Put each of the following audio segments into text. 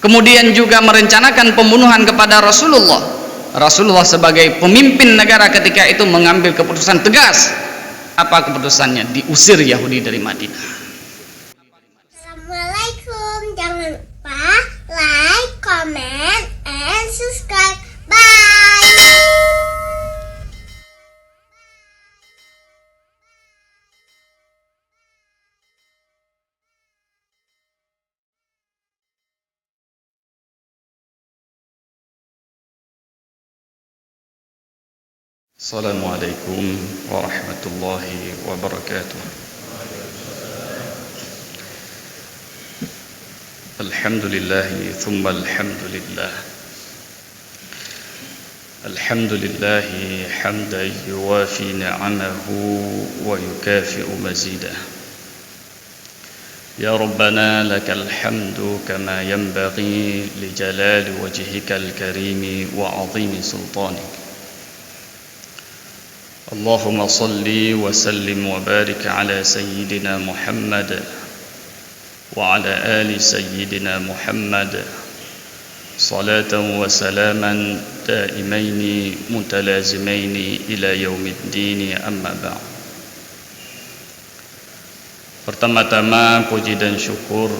kemudian juga merencanakan pembunuhan kepada Rasulullah sebagai pemimpin negara ketika itu mengambil keputusan tegas. Apa keputusannya? Diusir Yahudi dari Madinah. Assalamualaikum, jangan lupa like, comment, and subscribe. Bye. Assalamualaikum warahmatullahi wabarakatuh. Alhamdulillahi thumma alhamdulillah. Alhamdulillahi hamdan yuwafi ni'amahu wa yukafi'u mazidah. Ya Rabbana lakal hamdu kama yanbaghi li jalali wajhikal karimi wa 'azimi sultanik. Allahumma salli wa sallim wa barik ala sayyidina Muhammad wa ala ali sayyidina Muhammad salatan wa salaman daimaini mutalazimaini ila yaumiddin, amma ba'd. Pertama-tama puji dan syukur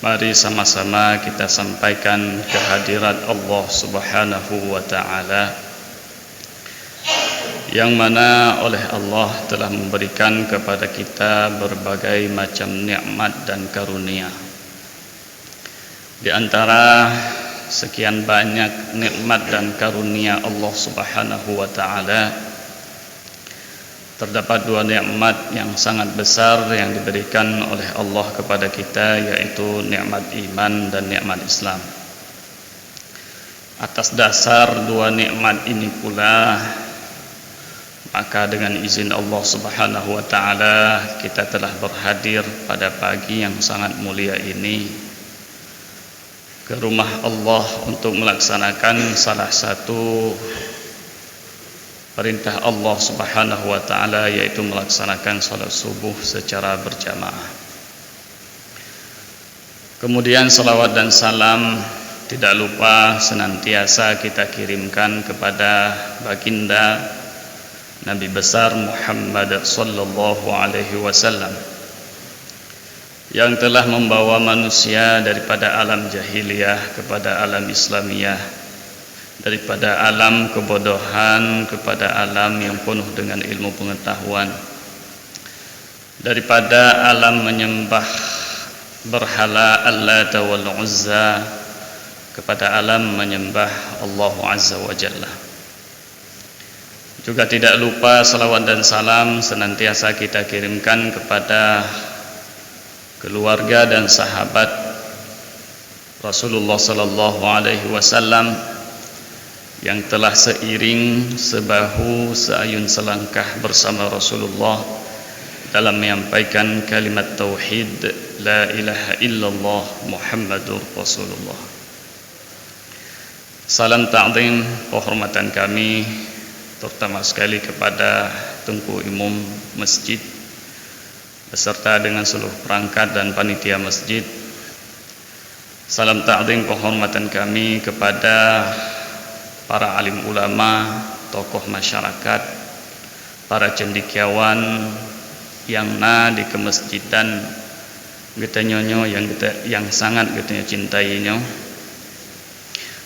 mari sama-sama kita sampaikan kehadirat Allah Subhanahu wa ta'ala, yang mana oleh Allah telah memberikan kepada kita berbagai macam nikmat dan karunia. Di antara sekian banyak nikmat dan karunia Allah Subhanahu wa ta'ala, terdapat dua nikmat yang sangat besar yang diberikan oleh Allah kepada kita, yaitu nikmat iman dan nikmat Islam. Atas dasar dua nikmat ini pula, maka dengan izin Allah Subhanahu wa ta'ala, kita telah berhadir pada pagi yang sangat mulia ini ke rumah Allah untuk melaksanakan salah satu perintah Allah Subhanahu wa ta'ala, yaitu melaksanakan salat subuh secara berjamaah. Kemudian salawat dan salam tidak lupa senantiasa kita kirimkan kepada baginda Nabi besar Muhammad sallallahu alaihi wasallam, yang telah membawa manusia daripada alam jahiliyah kepada alam Islamiyah, daripada alam kebodohan kepada alam yang penuh dengan ilmu pengetahuan, daripada alam menyembah berhala Allat wal Uzza kepada alam menyembah Allah Azza wa Jalla. Juga tidak lupa salawat dan salam senantiasa kita kirimkan kepada keluarga dan sahabat Rasulullah sallallahu alaihi wasallam yang telah seiring, sebahu, seayun, selangkah bersama Rasulullah dalam menyampaikan kalimat tauhid la ilaha illallah Muhammadur Rasulullah. Salam ta'zim, penghormatan kami terutama sekali kepada Tunku Imam Masjid beserta dengan seluruh perangkat dan panitia masjid. Salam ta'zim, penghormatan kami kepada para alim ulama, tokoh masyarakat, para cendekiawan yang di kemasjidan getanyonyo yang sangat getanya cintainya.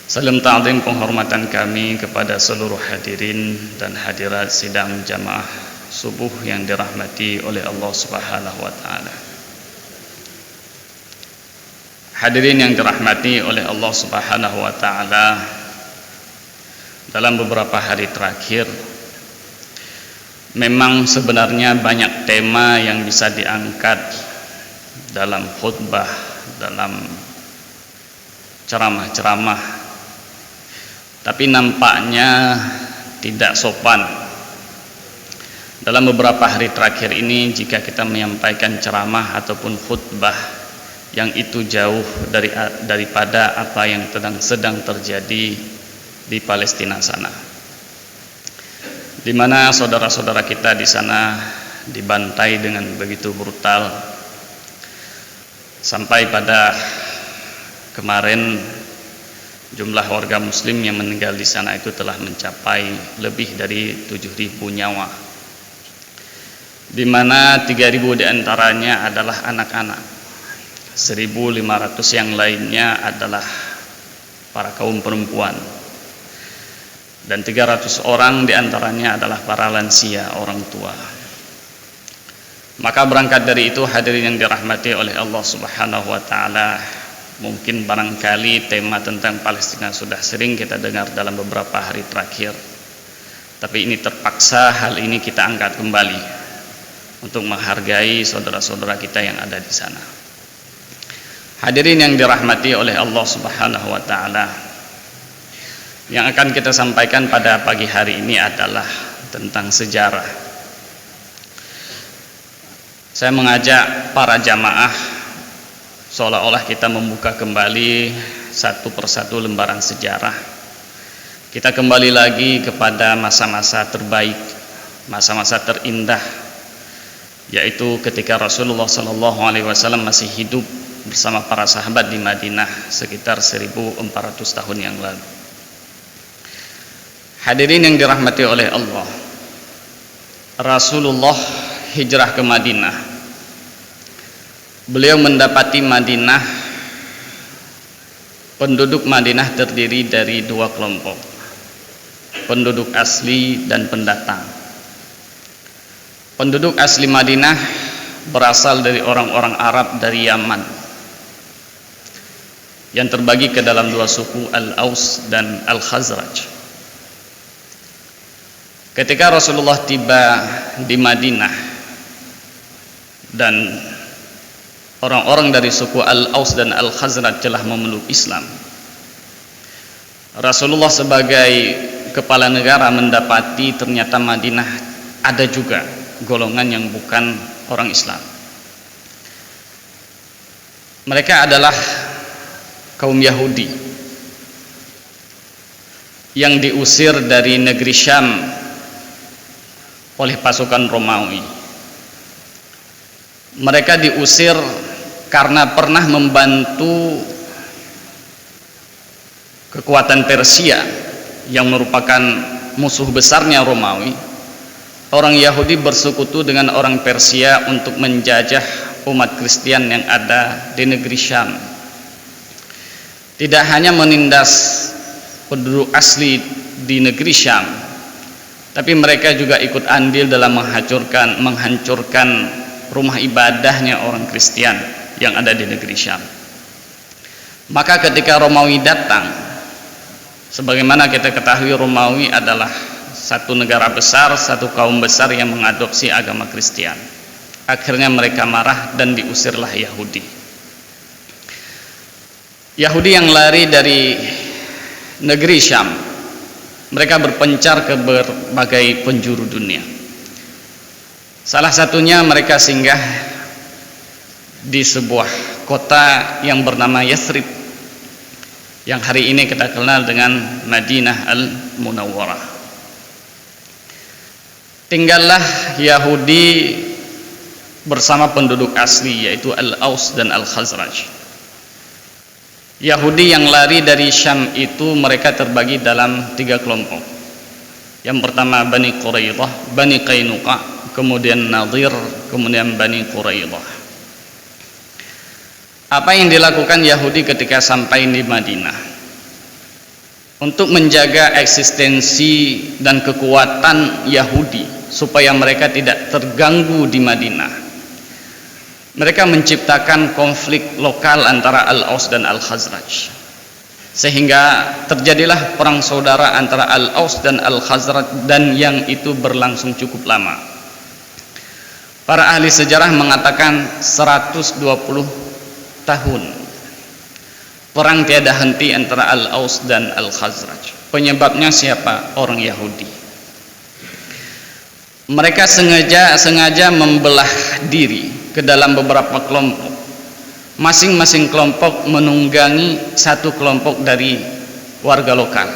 Salam ta'zim, penghormatan kami kepada seluruh hadirin dan hadirat sidang jamaah subuh yang dirahmati oleh Allah Subhanahu wa ta'ala. Hadirin yang dirahmati oleh Allah Subhanahu wa ta'ala, dalam beberapa hari terakhir memang sebenarnya banyak tema yang bisa diangkat dalam khutbah, dalam ceramah-ceramah, tapi nampaknya tidak sopan dalam beberapa hari terakhir ini jika kita menyampaikan ceramah ataupun khutbah yang itu jauh daripada apa yang sedang terjadi di Palestina sana, di mana saudara-saudara kita di sana dibantai dengan begitu brutal, sampai pada kemarin jumlah warga muslim yang meninggal di sana itu telah mencapai lebih dari 7.000 nyawa, di mana 3.000 diantaranya adalah anak-anak, 1.500 yang lainnya adalah para kaum perempuan, dan 300 orang diantaranya adalah para lansia, orang tua. Maka berangkat dari itu, hadirin yang dirahmati oleh Allah Subhanahu wa Ta'ala, mungkin barangkali tema tentang Palestina sudah sering kita dengar dalam beberapa hari terakhir, tapi ini terpaksa hal ini kita angkat kembali untuk menghargai saudara-saudara kita yang ada di sana. Hadirin yang dirahmati oleh Allah Subhanahu wa Ta'ala, yang akan kita sampaikan pada pagi hari ini adalah tentang sejarah. Saya mengajak para jamaah seolah-olah kita membuka kembali satu persatu lembaran sejarah. Kita kembali lagi kepada masa-masa terbaik, masa-masa terindah, yaitu ketika Rasulullah SAW masih hidup bersama para sahabat di Madinah sekitar 1400 tahun yang lalu. Hadirin yang dirahmati oleh Allah, Rasulullah hijrah ke Madinah. Beliau mendapati Madinah, penduduk Madinah terdiri dari dua kelompok, penduduk asli dan pendatang. Penduduk asli Madinah berasal dari orang-orang Arab dari Yaman, yang terbagi ke dalam dua suku, Al-Aus dan Al-Khazraj. Ketika Rasulullah tiba di Madinah dan orang-orang dari suku Al-Aus dan Al-Khazraj telah memeluk Islam, Rasulullah sebagai kepala negara mendapati ternyata Madinah ada juga golongan yang bukan orang Islam. Mereka adalah kaum Yahudi yang diusir dari negeri Syam oleh pasukan Romawi. Mereka diusir karena pernah membantu kekuatan Persia yang merupakan musuh besarnya Romawi. Orang Yahudi bersekutu dengan orang Persia untuk menjajah umat Kristen yang ada di negeri Syam. Tidak hanya menindas penduduk asli di negeri Syam, tapi mereka juga ikut andil dalam menghancurkan rumah ibadahnya orang Kristen yang ada di negeri Syam. Maka ketika Romawi datang, sebagaimana kita ketahui Romawi adalah satu negara besar, satu kaum besar yang mengadopsi agama Kristen. Akhirnya mereka marah dan diusirlah Yahudi. Yahudi yang lari dari negeri Syam, mereka berpencar ke berbagai penjuru dunia. Salah satunya mereka singgah di sebuah kota yang bernama Yathrib, yang hari ini kita kenal dengan Madinah Al-Munawwarah. Tinggallah Yahudi bersama penduduk asli, yaitu Al-Aus dan Al-Khazraj. Yahudi yang lari dari Syam itu mereka terbagi dalam 3 kelompok. Yang pertama Bani Quraidah, Bani Qainuqa, kemudian Nadir, kemudian Bani Quraidah. Apa yang dilakukan Yahudi ketika sampai di Madinah? Untuk menjaga eksistensi dan kekuatan Yahudi supaya mereka tidak terganggu di Madinah, mereka menciptakan konflik lokal antara Al-Aus dan Al-Khazraj, sehingga terjadilah perang saudara antara Al-Aus dan Al-Khazraj, dan yang itu berlangsung cukup lama. Para ahli sejarah mengatakan 120 tahun perang tiada henti antara Al-Aus dan Al-Khazraj. Penyebabnya siapa? Orang Yahudi. Mereka sengaja membelah diri ke dalam beberapa kelompok. Masing-masing kelompok menunggangi satu kelompok dari warga lokal,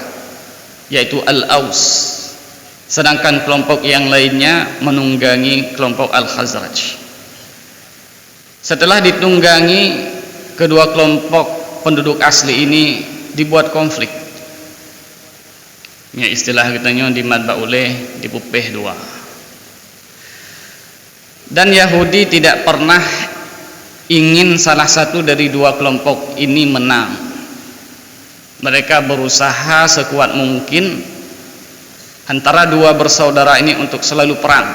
yaitu Al-Aus, sedangkan kelompok yang lainnya menunggangi kelompok Al-Khazraj. Setelah ditunggangi kedua kelompok penduduk asli ini dibuat konflik. Ya, istilah kitanya di madba uleh dipupeh dua. Dan Yahudi tidak pernah ingin salah satu dari dua kelompok ini menang. Mereka berusaha sekuat mungkin antara dua bersaudara ini untuk selalu perang,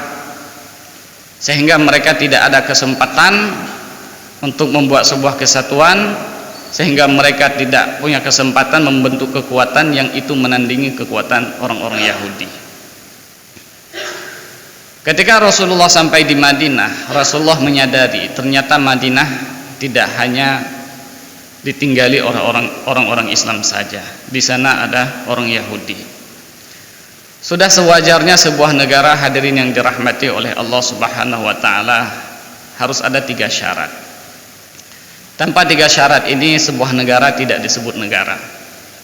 sehingga mereka tidak ada kesempatan untuk membuat sebuah kesatuan, sehingga mereka tidak punya kesempatan membentuk kekuatan yang itu menandingi kekuatan orang-orang Yahudi. Ketika Rasulullah sampai di Madinah, Rasulullah menyadari ternyata Madinah tidak hanya ditinggali orang-orang Islam saja. Di sana ada orang Yahudi. Sudah sewajarnya sebuah negara, hadirin yang dirahmati oleh Allah Subhanahu wa taala, harus ada 3 syarat. Tanpa 3 syarat ini sebuah negara tidak disebut negara.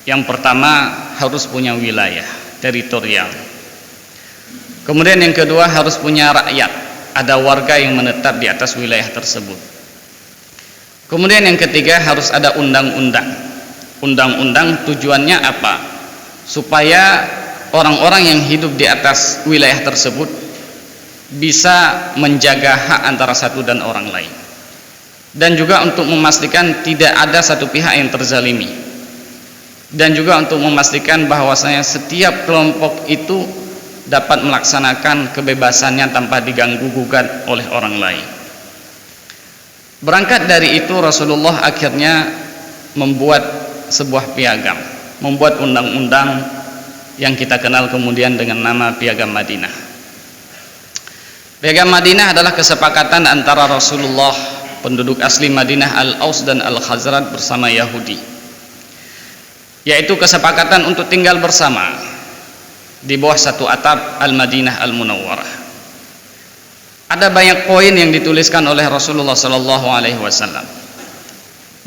Yang pertama, harus punya wilayah teritorial. Kemudian yang kedua, harus punya rakyat, ada warga yang menetap di atas wilayah tersebut. Kemudian yang ketiga, harus ada undang-undang. Undang-undang tujuannya apa? Supaya orang-orang yang hidup di atas wilayah tersebut bisa menjaga hak antara satu dan orang lain, dan juga untuk memastikan tidak ada satu pihak yang terzalimi, dan juga untuk memastikan bahwasanya setiap kelompok itu dapat melaksanakan kebebasannya tanpa diganggu gugat oleh orang lain. Berangkat dari itu, Rasulullah akhirnya membuat sebuah piagam, membuat undang-undang yang kita kenal kemudian dengan nama Piagam Madinah. Piagam Madinah adalah kesepakatan antara Rasulullah, penduduk asli Madinah Al-Aus dan Al-Khazraj bersama Yahudi, yaitu kesepakatan untuk tinggal bersama di bawah satu atap Al-Madinah Al-Munawwarah. Ada banyak poin yang dituliskan oleh Rasulullah sallallahu alaihi wasallam.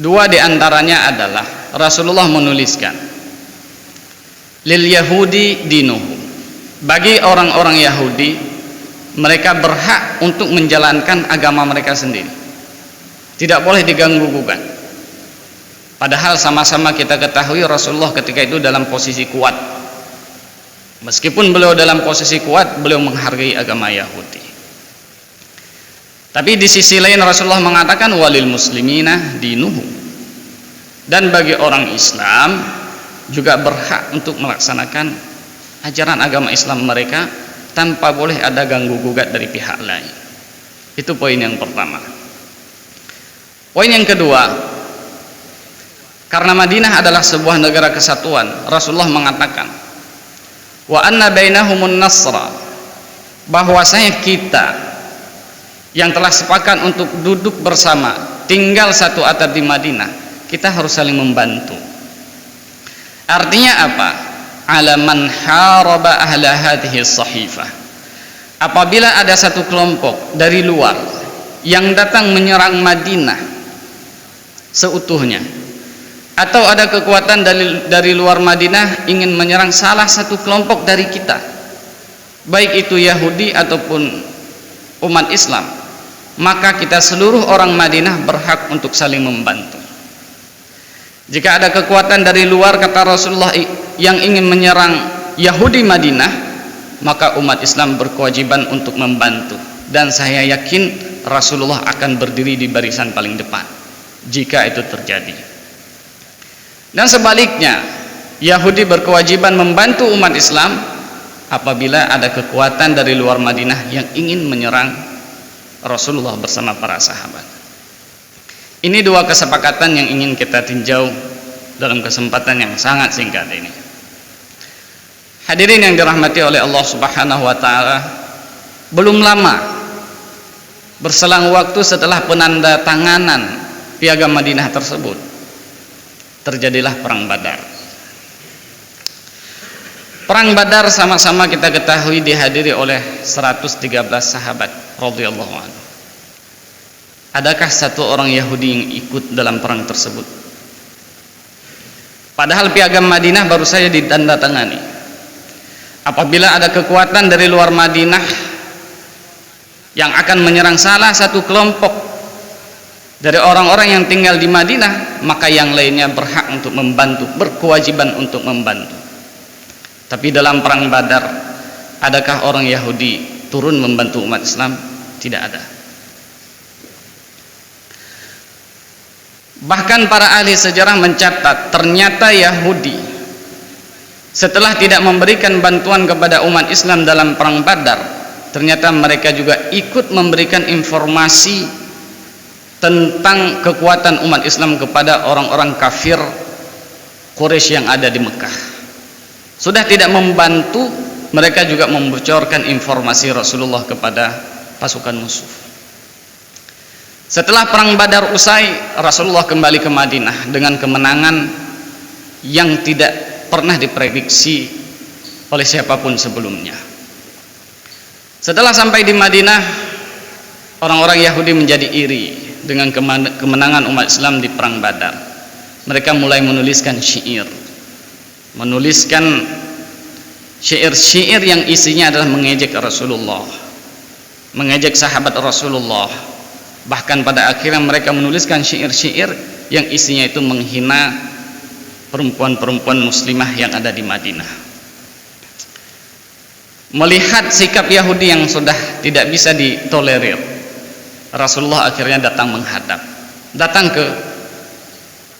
2 di antaranya adalah Rasulullah menuliskan, lil yahudi dinuhum, bagi orang-orang Yahudi mereka berhak untuk menjalankan agama mereka sendiri, tidak boleh diganggu gugat. Padahal sama-sama kita ketahui Rasulullah ketika itu dalam posisi kuat. Meskipun beliau dalam posisi kuat, beliau menghargai agama Yahudi. Tapi di sisi lain Rasulullah mengatakan walil muslimina dinuhum, dan bagi orang Islam juga berhak untuk melaksanakan ajaran agama Islam mereka tanpa boleh ada ganggu gugat dari pihak lain. Itu poin yang pertama. Poin yang kedua, karena Madinah adalah sebuah negara kesatuan, Rasulullah mengatakan wa anna bainahumun nasra, bahwasanya kita yang telah sepakat untuk duduk bersama tinggal satu atap di Madinah, kita harus saling membantu. Artinya apa? Ala man haraba ahla hadhihi sahifah, apabila ada satu kelompok dari luar yang datang menyerang Madinah seutuhnya, atau ada kekuatan dari luar Madinah ingin menyerang salah satu kelompok dari kita, baik itu Yahudi ataupun umat Islam, maka kita seluruh orang Madinah berhak untuk saling membantu. Jika ada kekuatan dari luar, kata Rasulullah, yang ingin menyerang Yahudi Madinah, maka umat Islam berkewajiban untuk membantu, dan saya yakin Rasulullah akan berdiri di barisan paling depan jika itu terjadi. Dan sebaliknya, Yahudi berkewajiban membantu umat Islam apabila ada kekuatan dari luar Madinah yang ingin menyerang Rasulullah bersama para sahabat. Ini 2 kesepakatan yang ingin kita tinjau dalam kesempatan yang sangat singkat ini. Hadirin yang dirahmati oleh Allah Subhanahu wa taala, belum lama berselang waktu setelah penandatanganan Piagam Madinah tersebut, terjadilah Perang Badar. Perang Badar sama-sama kita ketahui dihadiri oleh 113 sahabat radhiyallahu anhu. Adakah satu orang Yahudi yang ikut dalam perang tersebut? Padahal Piagam Madinah baru saja ditandatangani. Apabila ada kekuatan dari luar Madinah yang akan menyerang salah satu kelompok dari orang-orang yang tinggal di Madinah, maka yang lainnya berhak untuk membantu, berkewajiban untuk membantu. Tapi dalam perang Badar, adakah orang Yahudi turun membantu umat Islam? Tidak ada. Bahkan para ahli sejarah mencatat, ternyata Yahudi setelah tidak memberikan bantuan kepada umat Islam dalam perang Badar, ternyata mereka juga ikut memberikan informasi tentang kekuatan umat Islam kepada orang-orang kafir Quraisy yang ada di Mekah. Sudah tidak membantu, mereka juga membocorkan informasi Rasulullah kepada pasukan musuh. Setelah perang Badar usai, Rasulullah kembali ke Madinah dengan kemenangan yang tidak pernah diprediksi oleh siapapun sebelumnya. Setelah sampai di Madinah, orang-orang Yahudi menjadi iri dengan kemenangan umat Islam di perang Badar. Mereka mulai menuliskan syair, menuliskan syair-syair yang isinya adalah mengejek Rasulullah, mengejek sahabat Rasulullah. Bahkan pada akhirnya mereka menuliskan syair-syair yang isinya itu menghina perempuan-perempuan muslimah yang ada di Madinah. Melihat sikap Yahudi yang sudah tidak bisa ditolerir, Rasulullah akhirnya datang menghadap, datang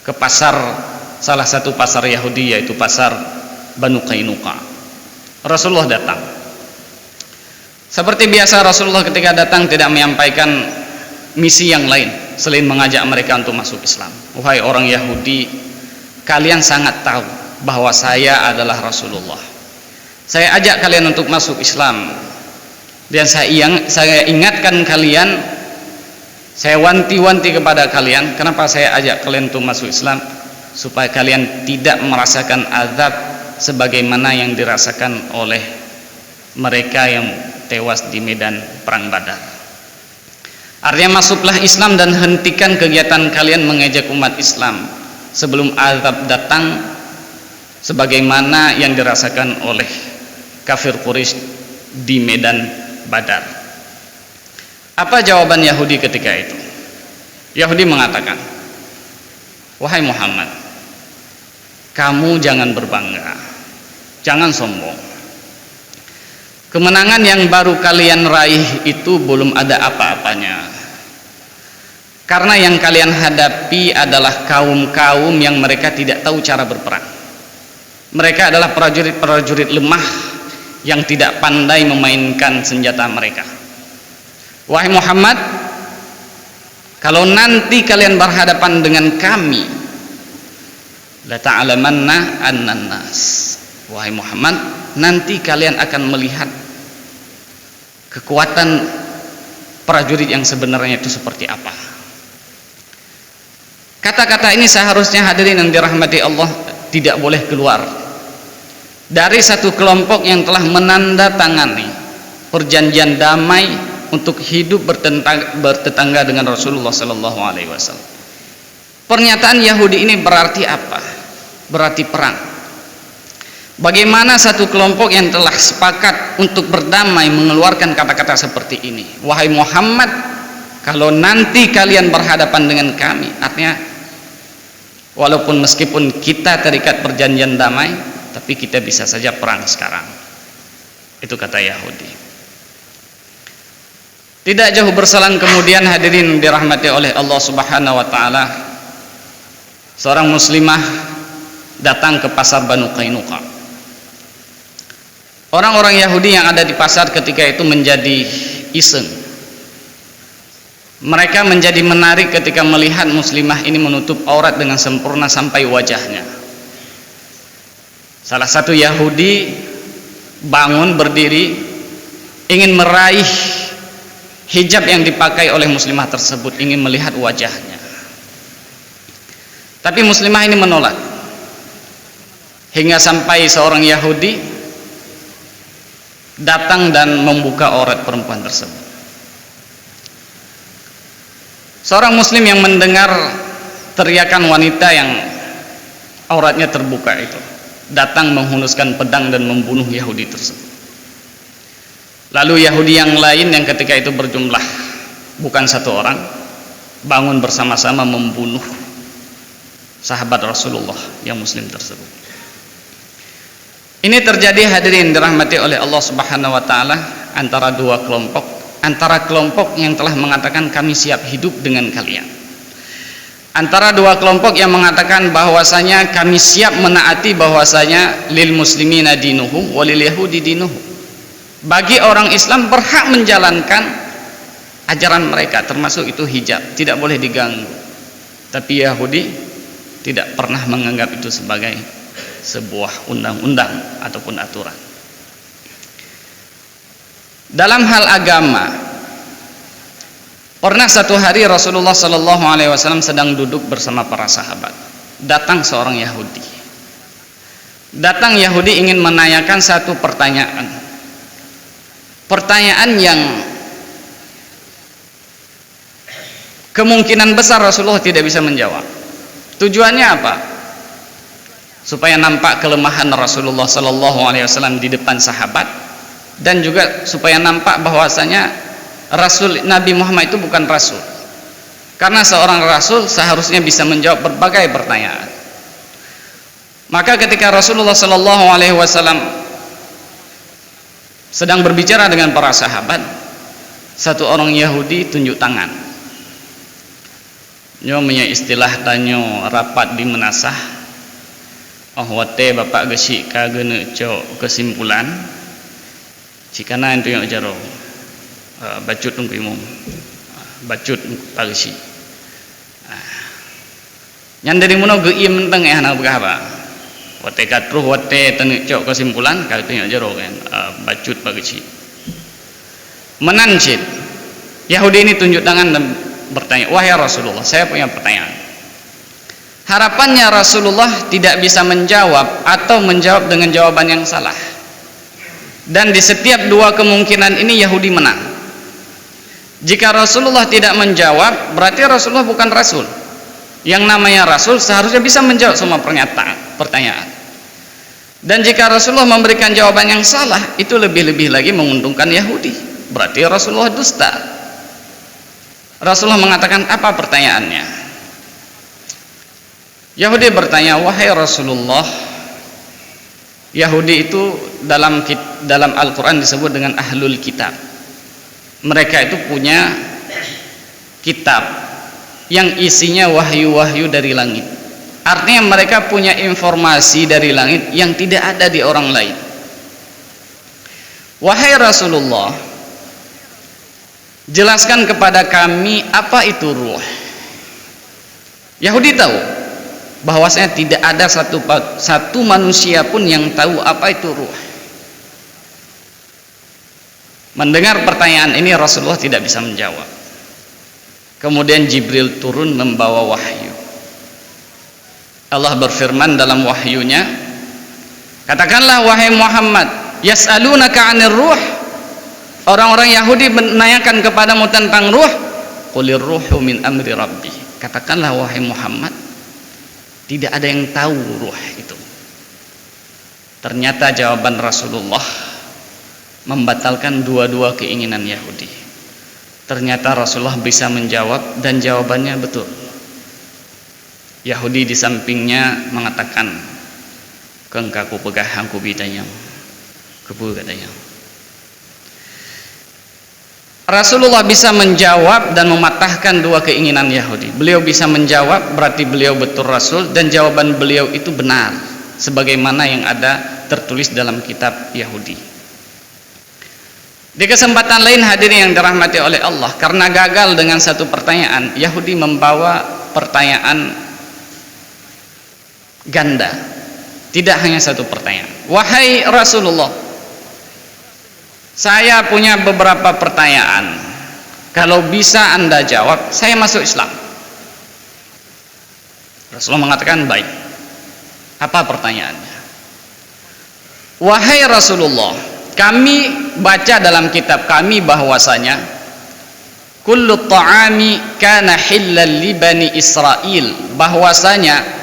ke pasar, salah satu pasar Yahudi, yaitu pasar Banu Qainuqa. Rasulullah datang. Seperti biasa, Rasulullah ketika datang tidak menyampaikan misi yang lain selain mengajak mereka untuk masuk Islam. Wahai orang Yahudi, kalian sangat tahu bahwa saya adalah Rasulullah. Saya ajak kalian untuk masuk Islam, dan saya ingatkan kalian, saya wanti-wanti kepada kalian. Kenapa saya ajak kalian untuk masuk Islam? Supaya kalian tidak merasakan azab sebagaimana yang dirasakan oleh mereka yang tewas di medan perang Badar. Artinya masuklah Islam dan hentikan kegiatan kalian mengejek umat Islam sebelum azab datang sebagaimana yang dirasakan oleh kafir Quraisy di medan Badar. Apa jawaban Yahudi ketika itu? Yahudi mengatakan, wahai Muhammad, kamu jangan berbangga, jangan sombong. Kemenangan yang baru kalian raih itu belum ada apa-apanya, karena yang kalian hadapi adalah kaum-kaum yang mereka tidak tahu cara berperang. Mereka adalah prajurit-prajurit lemah yang tidak pandai memainkan senjata mereka. Wahai Muhammad, kalau nanti kalian berhadapan dengan kami, la ta'lamanna annan nas. Wahai Muhammad, nanti kalian akan melihat kekuatan prajurit yang sebenarnya itu seperti apa. Kata-kata ini seharusnya hadirin yang dirahmati Allah tidak boleh keluar dari satu kelompok yang telah menandatangani perjanjian damai untuk hidup bertetangga dengan Rasulullah Sallallahu Alaihi Wasallam. Pernyataan Yahudi ini berarti apa? Berarti perang. Bagaimana satu kelompok yang telah sepakat untuk berdamai mengeluarkan kata-kata seperti ini? Wahai Muhammad, kalau nanti kalian berhadapan dengan kami, artinya walaupun meskipun kita terikat perjanjian damai, tapi kita bisa saja perang sekarang. Itu kata Yahudi. Tidak jauh berselang kemudian, hadirin dirahmati oleh Allah Subhanahu wa taala, seorang muslimah datang ke pasar Banu Qainuqa. Orang-orang Yahudi yang ada di pasar ketika itu menjadi iseng. Mereka menjadi menarik ketika melihat muslimah ini menutup aurat dengan sempurna sampai wajahnya. Salah satu Yahudi bangun berdiri ingin meraih hijab yang dipakai oleh muslimah tersebut, ingin melihat wajahnya. Tapi muslimah ini menolak, hingga sampai seorang Yahudi datang dan membuka aurat perempuan tersebut. Seorang muslim yang mendengar teriakan wanita yang auratnya terbuka itu datang menghunuskan pedang dan membunuh Yahudi tersebut. Lalu Yahudi yang lain yang ketika itu berjumlah bukan satu orang, bangun bersama-sama membunuh sahabat Rasulullah yang muslim tersebut. Ini terjadi hadirin dirahmati oleh Allah Subhanahu wa taala antara dua kelompok, antara kelompok yang telah mengatakan kami siap hidup dengan kalian, antara dua kelompok yang mengatakan bahwasanya kami siap menaati bahwasanya lil muslimina dinuhum walil yahudi dinuhum. Bagi orang Islam berhak menjalankan ajaran mereka, termasuk itu hijab, tidak boleh diganggu. Tapi Yahudi tidak pernah menganggap itu sebagai sebuah undang-undang ataupun aturan. Dalam hal agama, pernah satu hari Rasulullah Shallallahu Alaihi Wasallam sedang duduk bersama para sahabat. Datang seorang Yahudi. Datang Yahudi ingin menanyakan satu pertanyaan. Pertanyaan yang kemungkinan besar Rasulullah tidak bisa menjawab. Tujuannya apa? Supaya nampak kelemahan Rasulullah Sallallahu Alaihi Wasallam di depan sahabat, dan juga supaya nampak bahwasanya Rasul Nabi Muhammad itu bukan Rasul. Karena seorang Rasul seharusnya bisa menjawab berbagai pertanyaan. Maka ketika Rasulullah Sallallahu Alaihi Wasallam sedang berbicara dengan para sahabat, satu orang Yahudi tunjuk tangan. Nyonya istilah tanyo rapat di menasah. Wate bapak gesik kagene cok kesimpulan cikana itu yang jaro bacut tunggu imum bacut pagesi nyandari muno gei menteng anak begapa wate katruh wate tenu cok kesimpulan kagtu yang jaro kan bacut pagesi menancit. Yahudi ini tunjuk tangan dan bertanya, wahai Rasulullah, saya punya pertanyaan. Harapannya Rasulullah tidak bisa menjawab atau menjawab dengan jawaban yang salah. Dan di setiap dua kemungkinan ini Yahudi menang. Jika Rasulullah tidak menjawab, berarti Rasulullah bukan Rasul. Yang namanya Rasul seharusnya bisa menjawab semua pertanyaan. Dan jika Rasulullah memberikan jawaban yang salah, itu lebih-lebih lagi menguntungkan Yahudi. Berarti Rasulullah dusta. Rasulullah mengatakan, apa pertanyaannya? Yahudi bertanya, wahai Rasulullah, Yahudi itu dalam Al-Quran disebut dengan ahlul kitab. Mereka itu punya kitab yang isinya wahyu-wahyu dari langit. Artinya mereka punya informasi dari langit yang tidak ada di orang lain. Wahai Rasulullah, jelaskan kepada kami apa itu ruh. Yahudi tahu bahwasanya tidak ada satu manusia pun yang tahu apa itu ruh. Mendengar pertanyaan ini Rasulullah tidak bisa menjawab. Kemudian Jibril turun membawa wahyu. Allah berfirman dalam wahyunya, katakanlah wahai Muhammad, yas'alunaka 'anir ruh. Orang-orang Yahudi menanyakan kepadamu tentang ruh. Qulir ruhu min amri rabbi. Katakanlah wahai Muhammad, tidak ada yang tahu ruh itu. Ternyata jawaban Rasulullah membatalkan dua-dua keinginan Yahudi. Ternyata Rasulullah bisa menjawab dan jawabannya betul. Yahudi di sampingnya mengatakan, kengkaku pegah hangku bidayang kebu katanya. Rasulullah bisa menjawab dan mematahkan dua keinginan Yahudi. Beliau bisa menjawab, berarti beliau betul Rasul, dan jawaban beliau itu benar sebagaimana yang ada tertulis dalam kitab Yahudi. Di kesempatan lain hadirin yang dirahmati oleh Allah, karena gagal dengan satu pertanyaan, Yahudi membawa pertanyaan ganda. Tidak hanya satu pertanyaan. Wahai Rasulullah, saya punya beberapa pertanyaan. Kalau bisa Anda jawab, saya masuk Islam. Rasulullah mengatakan, baik. Apa pertanyaannya? Wahai Rasulullah, kami baca dalam kitab kami bahwasanya kullu ta'ami kana hillal li bani Israil, bahwasanya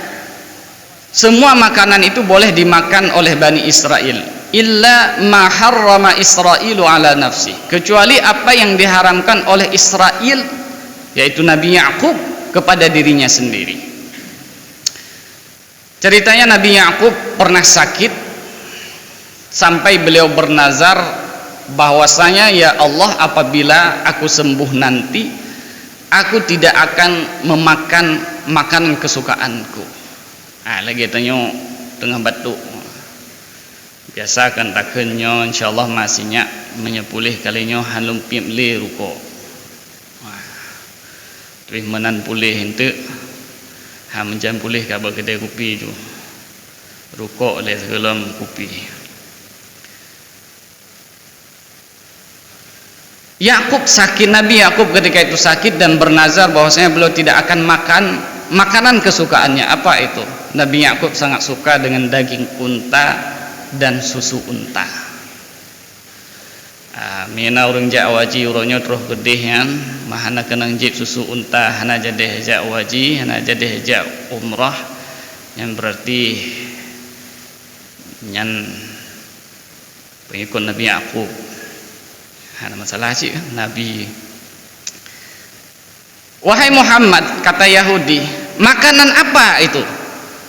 semua makanan itu boleh dimakan oleh Bani Israel, illa ma harrama Israilu ala nafsi, kecuali apa yang diharamkan oleh Israel yaitu Nabi Yakub kepada dirinya sendiri. Ceritanya Nabi Yakub pernah sakit sampai beliau bernazar bahwasanya, ya Allah, apabila aku sembuh nanti, aku tidak akan memakan makanan kesukaanku. Lagi tanya tengah batuk. Biasa kan takennya insyaallah masihnya menyepulih kalinya halum pim le ruko. Tapi menan pulih henteu menjan pulih ka kedai kopi tu. Ruko le segelam kopi. Yakub sakit, Nabi Yakub ketika itu sakit dan bernazar bahwasanya beliau tidak akan makan makanan kesukaannya. Apa itu? Nabi Yakub sangat suka dengan daging unta dan susu unta. Mina urang jakwaji urangnya terus gedehan, mahana kenang jib susu unta, hana jadi jakwaji, hana jadi jak umrah, yang berarti nyan pengikut Nabi Yakub. Hana masalah sih Nabi. Wahai Muhammad, kata Yahudi, makanan apa itu?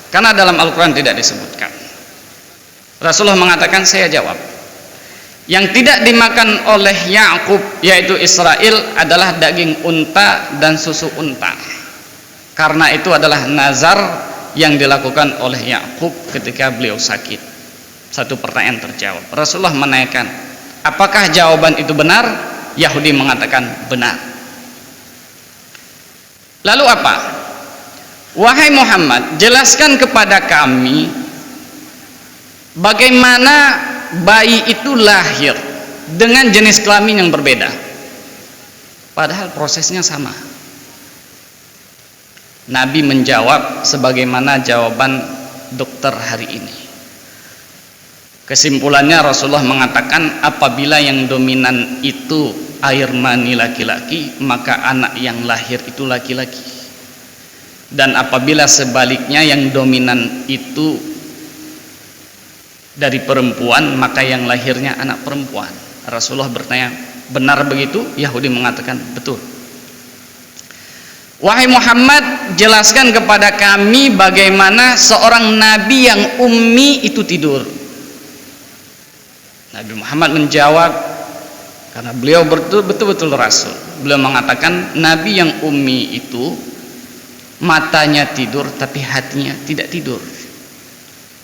Karena dalam Al-Quran tidak disebutkan. Rasulullah mengatakan, saya jawab, yang tidak dimakan oleh Yakub yaitu Israel adalah daging unta dan susu unta, karena itu adalah nazar yang dilakukan oleh Yakub ketika beliau sakit. Satu pertanyaan terjawab. Rasulullah menanyakan, apakah jawaban itu benar? Yahudi mengatakan benar. Lalu apa? Wahai Muhammad, jelaskan kepada kami bagaimana bayi itu lahir dengan jenis kelamin yang berbeda, padahal prosesnya sama. Nabi menjawab sebagaimana jawaban dokter hari ini. Kesimpulannya Rasulullah mengatakan, apabila yang dominan itu air mani laki-laki, maka anak yang lahir itu laki-laki. Dan apabila sebaliknya yang dominan itu dari perempuan, maka yang lahirnya anak perempuan. Rasulullah bertanya, benar begitu? Yahudi mengatakan betul. Wahai Muhammad, jelaskan kepada kami bagaimana seorang nabi yang ummi itu tidur. Nabi Muhammad menjawab, karena beliau betul-betul rasul. Beliau mengatakan, nabi yang ummi itu matanya tidur tapi hatinya tidak tidur.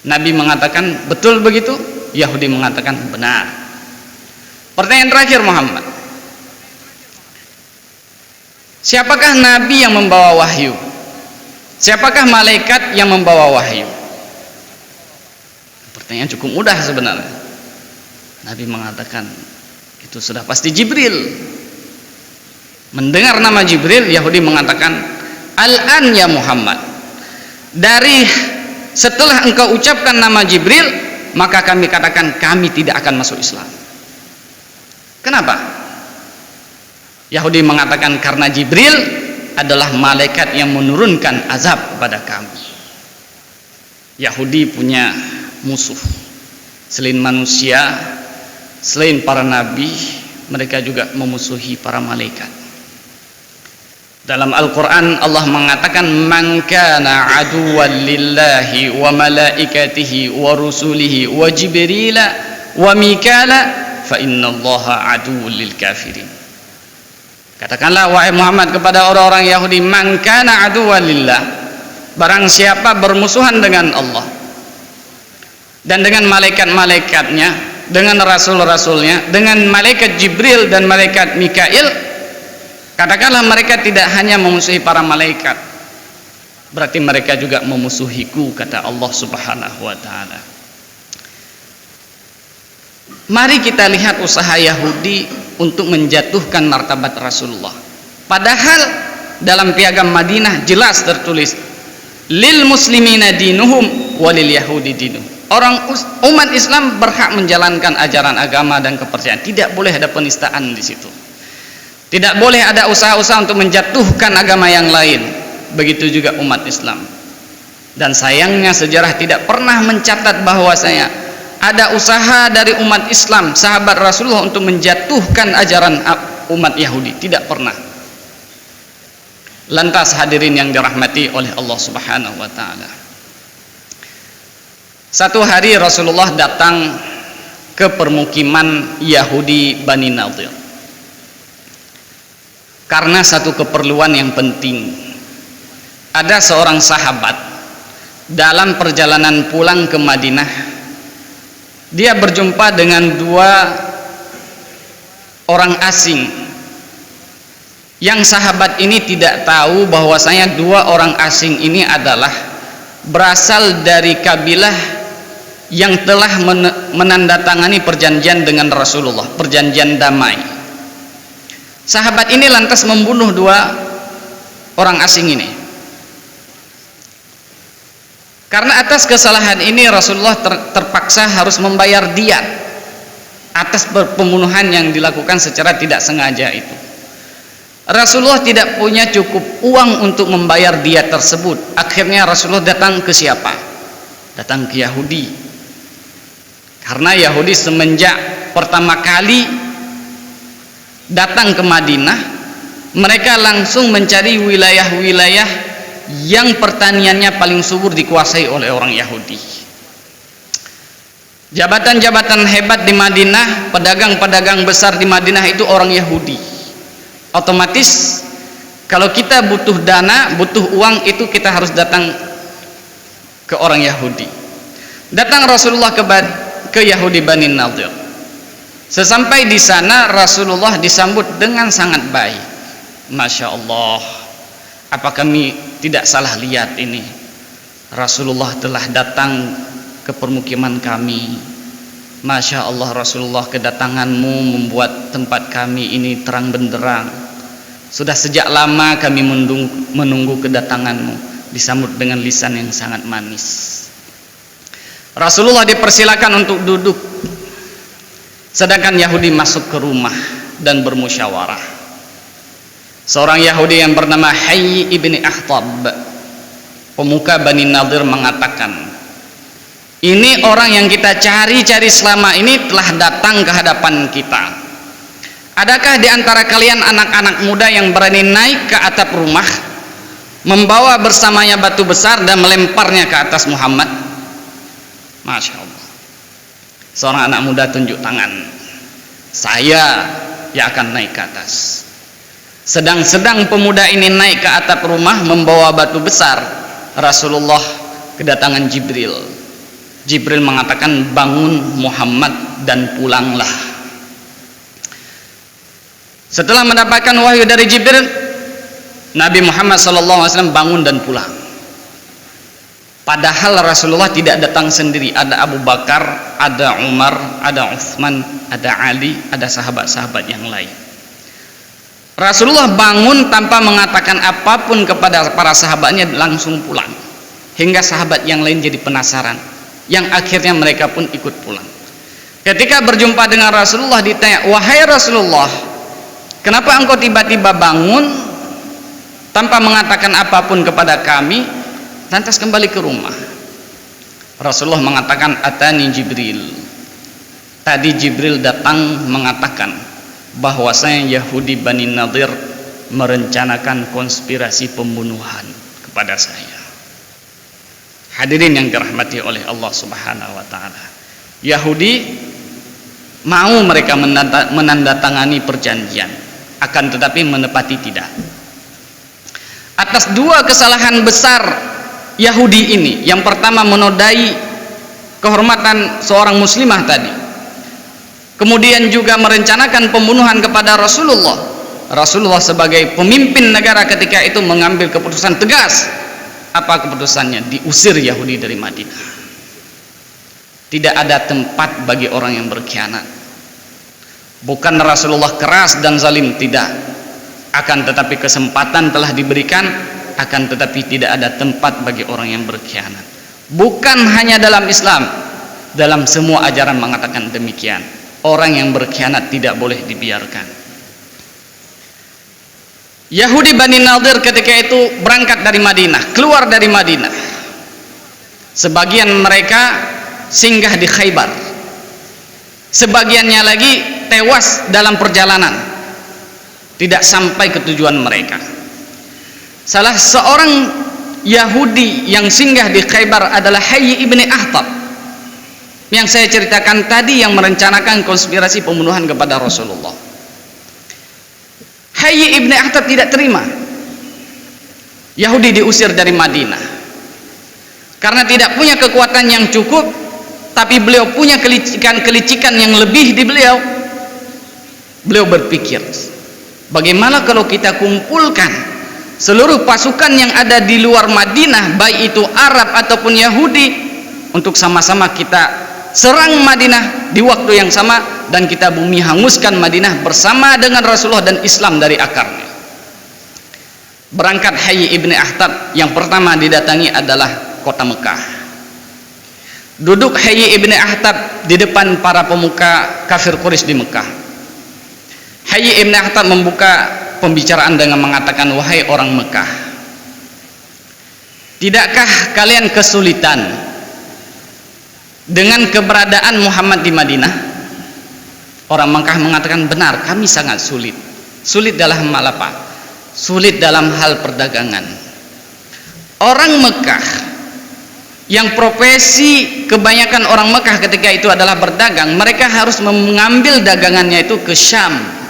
Nabi mengatakan, betul begitu? Yahudi mengatakan benar. Pertanyaan terakhir, Muhammad, siapakah nabi yang membawa wahyu? Siapakah malaikat yang membawa wahyu? Pertanyaan cukup mudah sebenarnya. Nabi mengatakan, itu sudah pasti Jibril. Mendengar nama Jibril, Yahudi mengatakan, Al-an ya Muhammad, dari setelah engkau ucapkan nama Jibril, maka kami katakan kami tidak akan masuk Islam. Kenapa? Yahudi mengatakan karena Jibril adalah malaikat yang menurunkan azab kepada kami. Yahudi punya musuh selain manusia, selain para nabi, mereka juga memusuhi para malaikat. Dalam Al-Quran Allah mengatakan, man kana aduwan lillahi wa malaikatihi wa rusulihi wa jibrila wa mikala fa innallaha aduwwul lil kafirin. Katakanlah wahai Muhammad kepada orang-orang Yahudi, man kana aduwan lillah, barang siapa bermusuhan dengan Allah dan dengan malaikat-malaikatnya, dengan rasul-rasulnya, dengan malaikat Jibril dan malaikat Mikail, katakanlah mereka tidak hanya memusuhi para malaikat, berarti mereka juga memusuhiku, kata Allah Subhanahu wa ta'ala. Mari kita lihat usaha Yahudi untuk menjatuhkan martabat Rasulullah. Padahal dalam piagam Madinah jelas tertulis, lil muslimina dinuhum walil yahudi dinuhum. Umat Islam berhak menjalankan ajaran agama dan kepercayaan. Tidak boleh ada penistaan di situ. Tidak boleh ada usaha-usaha untuk menjatuhkan agama yang lain. Begitu juga umat Islam. Dan sayangnya sejarah tidak pernah mencatat bahwasanya ada usaha dari umat Islam, sahabat Rasulullah, untuk menjatuhkan ajaran umat Yahudi. Tidak pernah. Lantas hadirin yang dirahmati oleh Allah Subhanahu wa taala. Satu hari Rasulullah datang ke permukiman Yahudi Bani Nadir karena satu keperluan yang penting. Ada seorang sahabat dalam perjalanan pulang ke Madinah, dia berjumpa dengan dua orang asing. Yang sahabat ini tidak tahu bahwasanya dua orang asing ini adalah berasal dari kabilah yang telah menandatangani perjanjian dengan Rasulullah, perjanjian damai. Sahabat ini lantas membunuh dua orang asing ini. Karena atas kesalahan ini Rasulullah terpaksa harus membayar diat atas pembunuhan yang dilakukan secara tidak sengaja itu. Rasulullah tidak punya cukup uang untuk membayar diat tersebut. Akhirnya Rasulullah datang ke siapa? Datang ke Yahudi. Karena Yahudi semenjak pertama kali datang ke Madinah, mereka langsung mencari wilayah-wilayah yang pertaniannya paling subur dikuasai oleh orang Yahudi. Jabatan-jabatan hebat di Madinah, pedagang-pedagang besar di Madinah itu orang Yahudi. Otomatis kalau kita butuh dana, butuh uang, itu kita harus datang ke orang Yahudi. Datang Rasulullah ke Yahudi Bani Nadir. Sesampai di sana Rasulullah disambut dengan sangat baik. Masya Allah, apa kami tidak salah lihat ini? Rasulullah telah datang ke permukiman kami. Masya Allah, Rasulullah, kedatanganmu membuat tempat kami ini terang benderang. Sudah sejak lama kami menunggu kedatanganmu. Disambut dengan lisan yang sangat manis. Rasulullah dipersilakan untuk duduk, sedangkan Yahudi masuk ke rumah dan bermusyawarah. Seorang Yahudi yang bernama Hayy ibni Akhtab, pemuka Bani Nadir, mengatakan, ini orang yang kita cari-cari selama ini telah datang ke hadapan kita. Adakah di antara kalian anak-anak muda yang berani naik ke atap rumah, membawa bersamanya batu besar dan melemparnya ke atas Muhammad? Masya Allah. Seorang anak muda tunjuk tangan. Saya yang akan naik ke atas. Sedang-sedang pemuda ini naik ke atap rumah membawa batu besar, Rasulullah kedatangan Jibril. Jibril mengatakan, bangun Muhammad dan pulanglah. Setelah mendapatkan wahyu dari Jibril, Nabi Muhammad SAW bangun dan pulang. Padahal Rasulullah tidak datang sendiri. Ada Abu Bakar, ada Umar, ada Utsman, ada Ali, ada sahabat-sahabat yang lain. Rasulullah bangun tanpa mengatakan apapun kepada para sahabatnya, langsung pulang. Hingga sahabat yang lain jadi penasaran, yang akhirnya mereka pun ikut pulang. Ketika berjumpa dengan Rasulullah ditanya, wahai Rasulullah, kenapa engkau tiba-tiba bangun tanpa mengatakan apapun kepada kami, lantas kembali ke rumah? Rasulullah mengatakan, atani Jibril. Tadi Jibril datang mengatakan bahwasanya Yahudi Bani Nadir merencanakan konspirasi pembunuhan kepada saya. Hadirin yang dirahmati oleh Allah Subhanahu wa taala. Yahudi mau mereka menandatangani perjanjian, akan tetapi menepati tidak. Atas dua kesalahan besar Yahudi ini, yang pertama menodai kehormatan seorang muslimah tadi, kemudian juga merencanakan pembunuhan kepada Rasulullah. Rasulullah sebagai pemimpin negara ketika itu mengambil keputusan tegas. Apa keputusannya? Diusir Yahudi dari Madinah. Tidak ada tempat bagi orang yang berkhianat. Bukan Rasulullah keras dan zalim, tidak. Akan tetapi kesempatan telah diberikan, akan tetapi tidak ada tempat bagi orang yang berkhianat. Bukan hanya dalam Islam, dalam semua ajaran mengatakan demikian. Orang yang berkhianat tidak boleh dibiarkan. Yahudi Bani Nadir ketika itu berangkat dari Madinah, keluar dari Madinah. Sebagian mereka singgah di Khaybar, sebagiannya lagi tewas dalam perjalanan, tidak sampai ke tujuan mereka. Salah seorang Yahudi yang singgah di Khaybar adalah Hayy ibn Akhtab, yang saya ceritakan tadi, yang merencanakan konspirasi pembunuhan kepada Rasulullah. Hayy ibn Akhtab tidak terima Yahudi diusir dari Madinah karena tidak punya kekuatan yang cukup, tapi beliau punya kelicikan yang lebih di beliau. Beliau berpikir, bagaimana kalau kita kumpulkan seluruh pasukan yang ada di luar Madinah, baik itu Arab ataupun Yahudi, untuk sama-sama kita serang Madinah di waktu yang sama, dan kita bumi hanguskan Madinah bersama dengan Rasulullah dan Islam dari akarnya. Berangkat Hayy ibn Akhtab, yang pertama didatangi adalah kota Mekah. Duduk Hayy ibn Akhtab di depan para pemuka kafir Quraisy di Mekah. Hayy ibn Akhtab membuka pembicaraan dengan mengatakan, wahai orang Mekah, tidakkah kalian kesulitan dengan keberadaan Muhammad di Madinah? Orang Mekah mengatakan, benar, kami sangat sulit. Sulit dalam hal apa? Sulit dalam hal perdagangan. Orang Mekah yang profesi kebanyakan orang Mekah ketika itu adalah berdagang, mereka harus mengambil dagangannya itu ke Syam,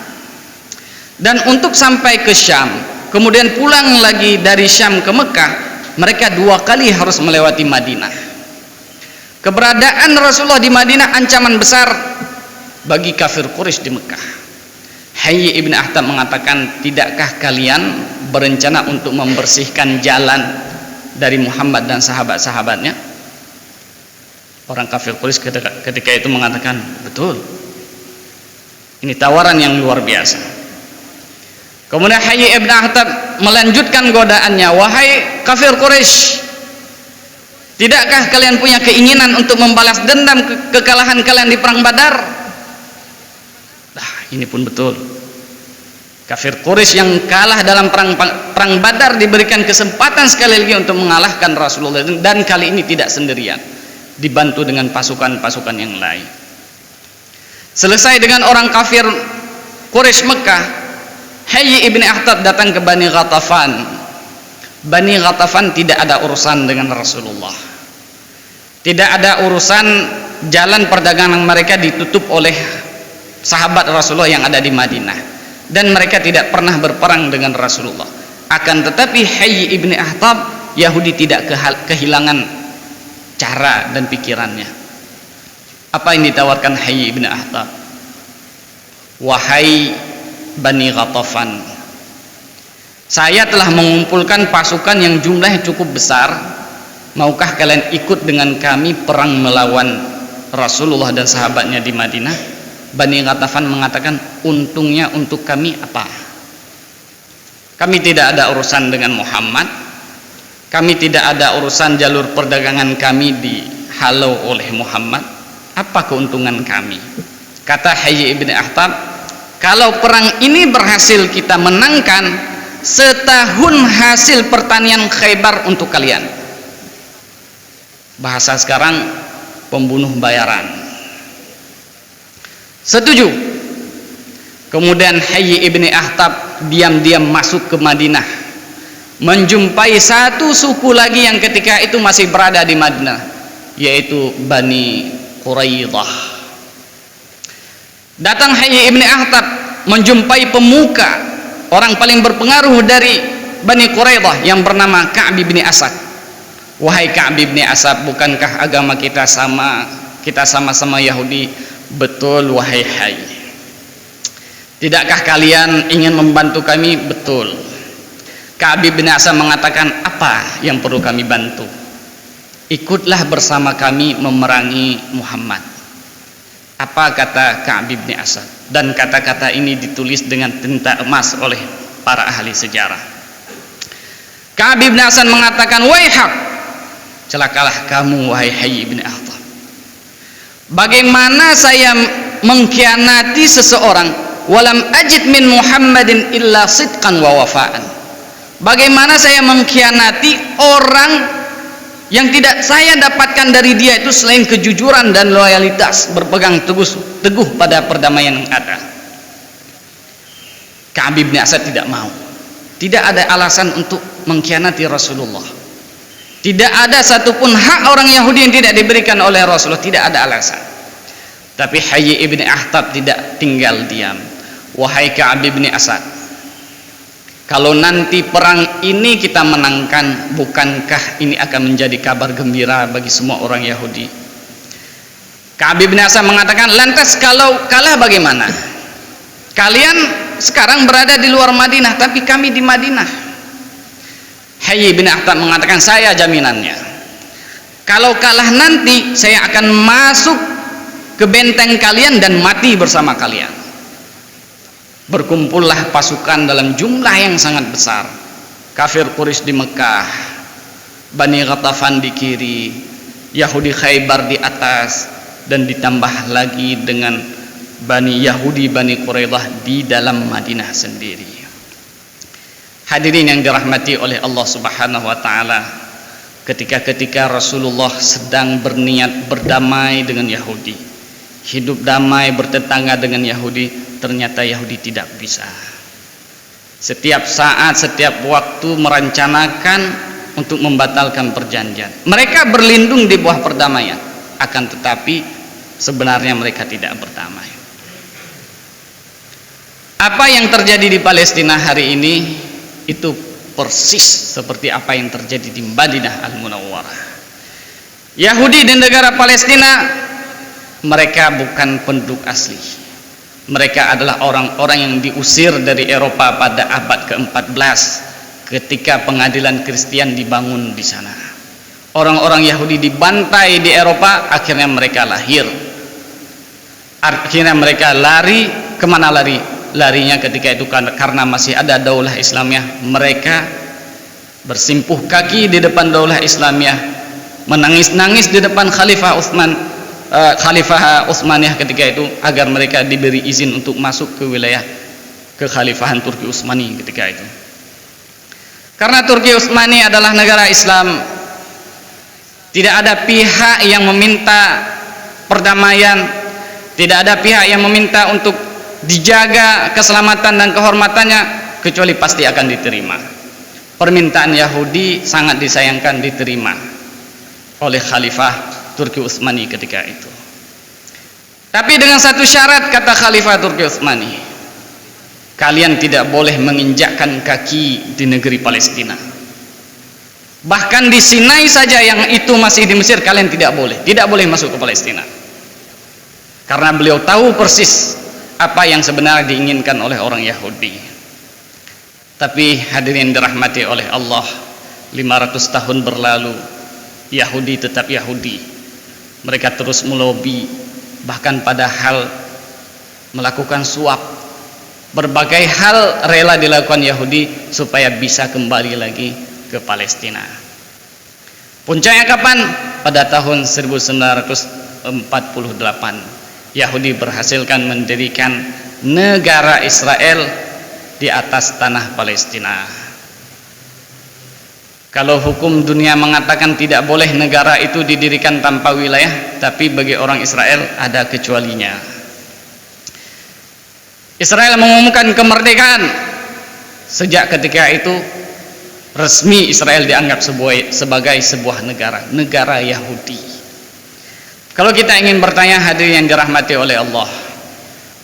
dan untuk sampai ke Syam kemudian pulang lagi dari Syam ke Mekah, mereka 2 kali harus melewati Madinah. Keberadaan Rasulullah di Madinah ancaman besar bagi kafir Quraisy di Mekah. Hayy ibn Akhtab mengatakan, tidakkah kalian berencana untuk membersihkan jalan dari Muhammad dan sahabat-sahabatnya? Orang kafir Quraisy ketika itu mengatakan, betul. Ini tawaran yang luar biasa. Kemudian Hayy ibn Akhtab melanjutkan godaannya, wahai kafir Quraisy, tidakkah kalian punya keinginan untuk membalas dendam kekalahan kalian di perang Badar? Nah, ini pun betul. Kafir Quraisy yang kalah dalam perang Badar diberikan kesempatan sekali lagi untuk mengalahkan Rasulullah, dan kali ini tidak sendirian, dibantu dengan pasukan-pasukan yang lain. Selesai dengan orang kafir Quraisy Mekah, Hayy ibn Akhtab datang ke Bani Ghatafan. Bani Ghatafan tidak ada urusan dengan Rasulullah, tidak ada urusan. Jalan perdagangan mereka ditutup oleh sahabat Rasulullah yang ada di Madinah, dan mereka tidak pernah berperang dengan Rasulullah. Akan tetapi Hayy ibn Akhtab, Yahudi tidak kehilangan cara dan pikirannya. Apa yang ditawarkan Hayy ibn Akhtab? Wahai Bani Ghatafan, saya telah mengumpulkan pasukan yang jumlahnya cukup besar. Maukah kalian ikut dengan kami perang melawan Rasulullah dan sahabatnya di Madinah? Bani Ghatafan mengatakan, untungnya untuk kami apa? Kami tidak ada urusan dengan Muhammad, kami tidak ada urusan jalur perdagangan kami dihalau oleh Muhammad. Apa keuntungan kami? Kata Hayy ibn Akhtab, kalau perang ini berhasil kita menangkan, setahun hasil pertanian Khaybar untuk kalian. Bahasa sekarang, pembunuh bayaran. Setuju. Kemudian Hayy ibn Akhtab diam-diam masuk ke Madinah, menjumpai satu suku lagi yang ketika itu masih berada di Madinah, yaitu Bani Quraidah. Datang Hayy ibn Akhtab menjumpai pemuka, orang paling berpengaruh dari Bani Quraidah yang bernama Ka'b bin Asad. Wahai Ka'b bin Asad, bukankah agama kita sama? Kita sama-sama Yahudi. Betul wahai Hayy. Tidakkah kalian ingin membantu kami? Betul. Ka'b bin Asad mengatakan, apa yang perlu kami bantu? Ikutlah bersama kami memerangi Muhammad. Apa kata Ka'b bin Asad? Dan kata-kata ini ditulis dengan tinta emas oleh para ahli sejarah. Ka'b bin Asad mengatakan, waihak, celakalah kamu wahai Hayy bin Akhtab. Bagaimana saya mengkhianati seseorang, walam ajid min Muhammadin illa sidqan wa wafaan. Bagaimana saya mengkhianati orang yang tidak saya dapatkan dari dia itu selain kejujuran dan loyalitas, berpegang teguh pada perdamaian yang ada. Ka'b bin Asad tidak mau. Tidak ada alasan untuk mengkhianati Rasulullah. Tidak ada satupun hak orang Yahudi yang tidak diberikan oleh Rasulullah, tidak ada alasan. Tapi Hayy ibn Akhtab tidak tinggal diam. Wahai Ka'ab ibn Asad, kalau nanti perang ini kita menangkan, bukankah ini akan menjadi kabar gembira bagi semua orang Yahudi? Ka'ab ibn Asad mengatakan, lantas kalau kalah bagaimana? Kalian sekarang berada di luar Madinah, tapi kami di Madinah. Hayy bin Akhtab mengatakan, saya jaminannya, kalau kalah nanti saya akan masuk ke benteng kalian dan mati bersama kalian. Berkumpullah pasukan dalam jumlah yang sangat besar. Kafir Quraisy di Mekah, Bani Ghatafan di kiri, Yahudi Khaybar di atas, dan ditambah lagi dengan Bani Yahudi Bani Quraidah di dalam Madinah sendiri. Hadirin yang dirahmati oleh Allah Subhanahu wa taala, ketika Rasulullah sedang berniat berdamai dengan Yahudi, hidup damai bertetangga dengan Yahudi, ternyata Yahudi tidak bisa. Setiap saat, setiap waktu merencanakan untuk membatalkan perjanjian. Mereka berlindung di bawah perdamaian, akan tetapi sebenarnya mereka tidak berdamai. Apa yang terjadi di Palestina hari ini itu persis seperti apa yang terjadi di Madinah Al-Munawwarah. Yahudi di negara Palestina, mereka bukan penduduk asli. Mereka adalah orang-orang yang diusir dari Eropa pada abad ke-14 ketika pengadilan Kristen dibangun di sana. Orang-orang Yahudi dibantai di Eropa, akhirnya mereka lahir. Akhirnya mereka lari, kemana lari? Larinya ketika itu karena masih ada daulah Islamiyah. Mereka bersimpuh kaki di depan daulah Islamiyah, menangis-nangis di depan Khalifah Utsmaniyah ketika itu, agar mereka diberi izin untuk masuk ke wilayah kekhalifahan Turki Utsmani ketika itu. Karena Turki Utsmani adalah negara Islam, tidak ada pihak yang meminta perdamaian, tidak ada pihak yang meminta untuk dijaga keselamatan dan kehormatannya, kecuali pasti akan diterima. Permintaan Yahudi sangat disayangkan, diterima oleh Khalifah Turki Utsmani ketika itu. Tapi dengan satu syarat, kata Khalifah Turki Utsmani, kalian tidak boleh menginjakkan kaki di negeri Palestina. Bahkan di Sinai saja yang itu masih di Mesir, kalian tidak boleh masuk ke Palestina. Karena beliau tahu persis apa yang sebenarnya diinginkan oleh orang Yahudi. Tapi hadirin dirahmati oleh Allah, 500 tahun berlalu, Yahudi tetap Yahudi. Mereka terus melobi, bahkan pada hal melakukan suap. Berbagai hal rela dilakukan Yahudi supaya bisa kembali lagi ke Palestina. Puncaknya kapan? Pada tahun 1948. Yahudi berhasilkan mendirikan negara Israel di atas tanah Palestina. Kalau hukum dunia mengatakan tidak boleh negara itu didirikan tanpa wilayah, tapi bagi orang Israel ada kecualinya. Israel mengumumkan kemerdekaan. Sejak ketika itu resmi Israel dianggap sebagai sebuah negara Yahudi. Kalau kita ingin bertanya, hadirin yang dirahmati oleh Allah,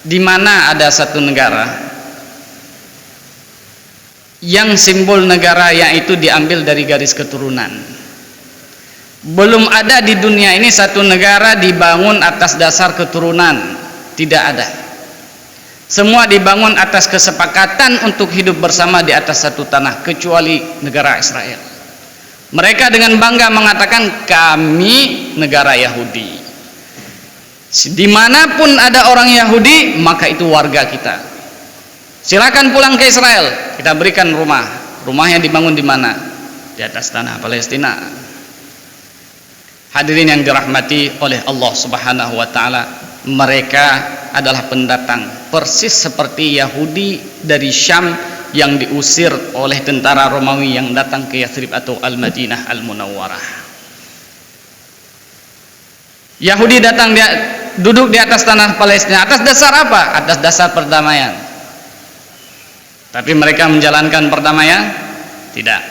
di mana ada satu negara yang simbol negara yang itu diambil dari garis keturunan? Belum ada di dunia ini satu negara dibangun atas dasar keturunan, tidak ada. Semua dibangun atas kesepakatan untuk hidup bersama di atas satu tanah, kecuali negara Israel. Mereka dengan bangga mengatakan, kami negara Yahudi. Dimanapun ada orang Yahudi, maka itu warga kita. Silakan pulang ke Israel, kita berikan rumah. Rumahnya dibangun di mana? Di atas tanah Palestina. Hadirin yang dirahmati oleh Allah Subhanahu wa taala, mereka adalah pendatang, persis seperti Yahudi dari Syam yang diusir oleh tentara Romawi yang datang ke Yathrib atau Al-Madinah Al-Munawwarah. Yahudi datang duduk di atas tanah Palestina atas dasar apa? Atas dasar perdamaian. Tapi mereka menjalankan perdamaian? Tidak.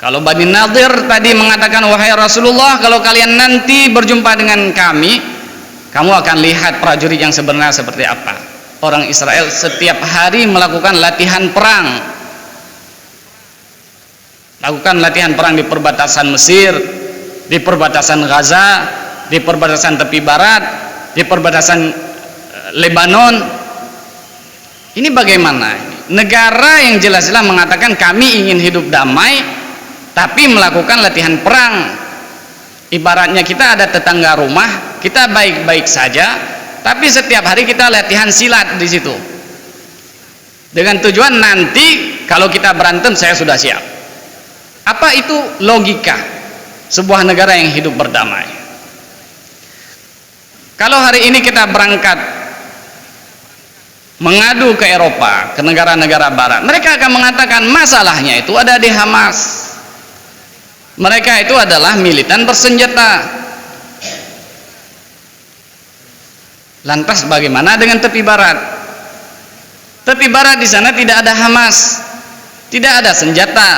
Kalau Bani Nadir tadi mengatakan, wahai Rasulullah, kalau kalian nanti berjumpa dengan kami, kamu akan lihat prajurit yang sebenarnya seperti apa. Orang Israel setiap hari melakukan latihan perang. Lakukan latihan perang di perbatasan Mesir, di perbatasan Gaza, di perbatasan tepi barat, di perbatasan Lebanon. Ini bagaimana? Negara yang jelas-jelas mengatakan kami ingin hidup damai, tapi melakukan latihan perang. Ibaratnya kita ada tetangga rumah, kita baik-baik saja, tapi setiap hari kita latihan silat di situ. Dengan tujuan nanti kalau kita berantem saya sudah siap. Apa itu logika sebuah negara yang hidup berdamai? Kalau hari ini kita berangkat mengadu ke Eropa, ke negara-negara barat, mereka akan mengatakan masalahnya itu ada di Hamas. Mereka itu adalah militan bersenjata. Lantas bagaimana dengan tepi barat? Tepi barat di sana tidak ada Hamas, tidak ada senjata.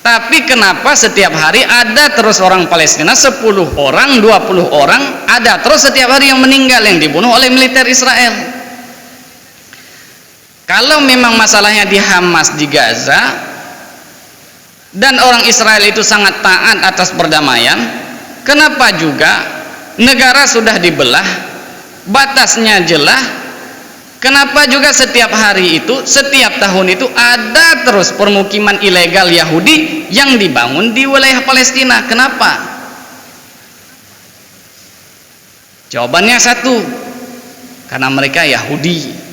Tapi kenapa setiap hari ada terus orang Palestina 10 orang, 20 orang, ada terus setiap hari yang meninggal, yang dibunuh oleh militer Israel? Kalau memang masalahnya di Hamas, di Gaza, dan orang Israel itu sangat taat atas perdamaian, kenapa juga negara sudah dibelah, batasnya jelas, kenapa juga setiap hari itu, setiap tahun itu ada terus permukiman ilegal Yahudi yang dibangun di wilayah Palestina? Kenapa? Jawabannya satu, karena mereka Yahudi.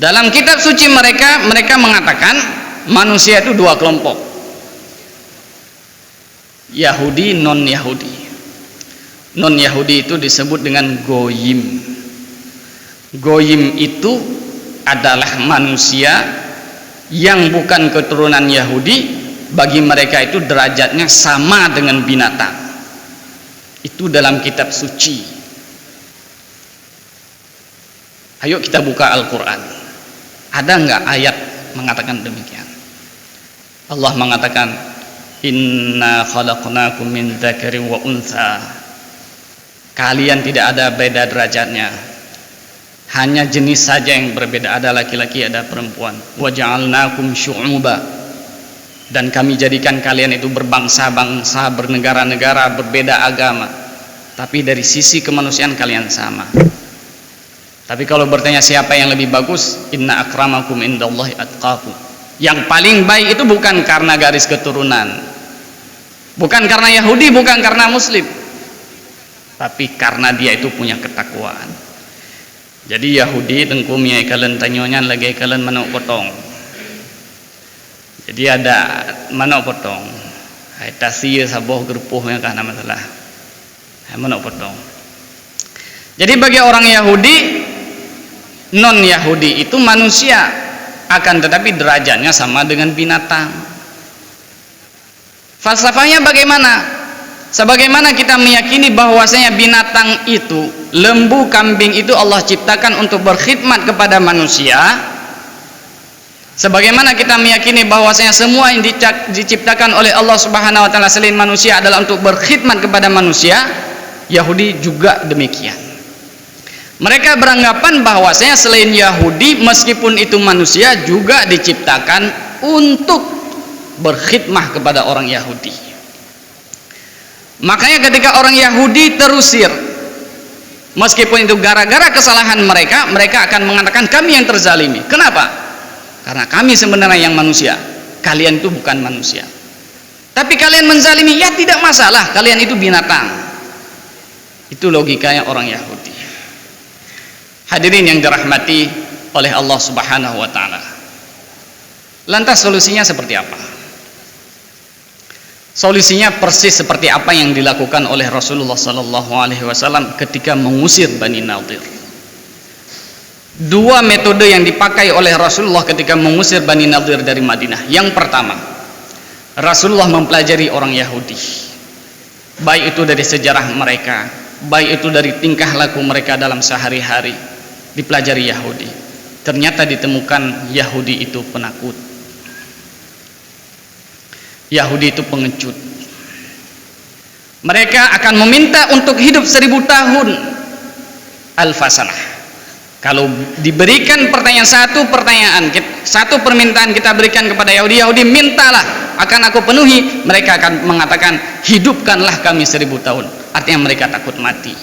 Dalam kitab suci mereka mengatakan manusia itu dua kelompok, Yahudi, non-Yahudi. Non-Yahudi itu disebut dengan goyim. Goyim itu adalah manusia yang bukan keturunan Yahudi, bagi mereka itu derajatnya sama dengan binatang. Itu dalam kitab suci. Ayo kita buka Al-Quran. Ada enggak ayat mengatakan demikian? Allah mengatakan, inna khalaqnakum min dzakarin wa untha. Kalian tidak ada beda derajatnya, hanya jenis saja yang berbeda, ada laki-laki ada perempuan. Wa ja'alnakum syu'uba, dan kami jadikan kalian itu berbangsa-bangsa, bernegara-negara, berbeda agama, tapi dari sisi kemanusiaan kalian sama. Tapi kalau bertanya siapa yang lebih bagus, inna akramakum indallahi atqakum. Yang paling baik itu bukan karena garis keturunan, bukan karena Yahudi, bukan karena Muslim, tapi karena dia itu punya ketakwaan. Jadi Yahudi tengkumnya kalian tanyonya lagi kalian manuk potong. Jadi ada manuk potong, hai tasir saboh gerpuhnya karena masalah manuk potong. Jadi bagi orang Yahudi, non-Yahudi itu manusia, akan tetapi derajatnya sama dengan binatang. Falsafahnya bagaimana? Sebagaimana kita meyakini bahwasanya binatang itu, lembu, kambing itu Allah ciptakan untuk berkhidmat kepada manusia, sebagaimana kita meyakini bahwasanya semua yang diciptakan oleh Allah Subhanahu wa taala selain manusia adalah untuk berkhidmat kepada manusia, Yahudi juga demikian. Mereka beranggapan bahwasanya selain Yahudi, meskipun itu manusia, juga diciptakan untuk berkhidmah kepada orang Yahudi. Makanya ketika orang Yahudi terusir, meskipun itu gara-gara kesalahan mereka, mereka akan mengatakan kami yang terzalimi. Kenapa? Karena kami sebenarnya yang manusia, kalian itu bukan manusia. Tapi kalian menzalimi, ya tidak masalah, kalian itu binatang. Itu logikanya orang Yahudi. Hadirin yang dirahmati oleh Allah Subhanahu wa taala. Lantas solusinya seperti apa? Solusinya persis seperti apa yang dilakukan oleh Rasulullah sallallahu alaihi wasallam ketika mengusir Bani Nadir. Dua metode yang dipakai oleh Rasulullah ketika mengusir Bani Nadir dari Madinah. Yang pertama, Rasulullah mempelajari orang Yahudi, baik itu dari sejarah mereka, baik itu dari tingkah laku mereka dalam sehari-hari, dipelajari Yahudi. ternyata ditemukan Yahudi itu penakut, Yahudi itu pengecut. Mereka akan meminta untuk hidup 1000 tahun, alfasanah. Kalau diberikan satu permintaan kita berikan kepada Yahudi, Yahudi mintalah, akan aku penuhi. Mereka akan mengatakan, hidupkanlah kami 1000 tahun. Artinya mereka takut mati.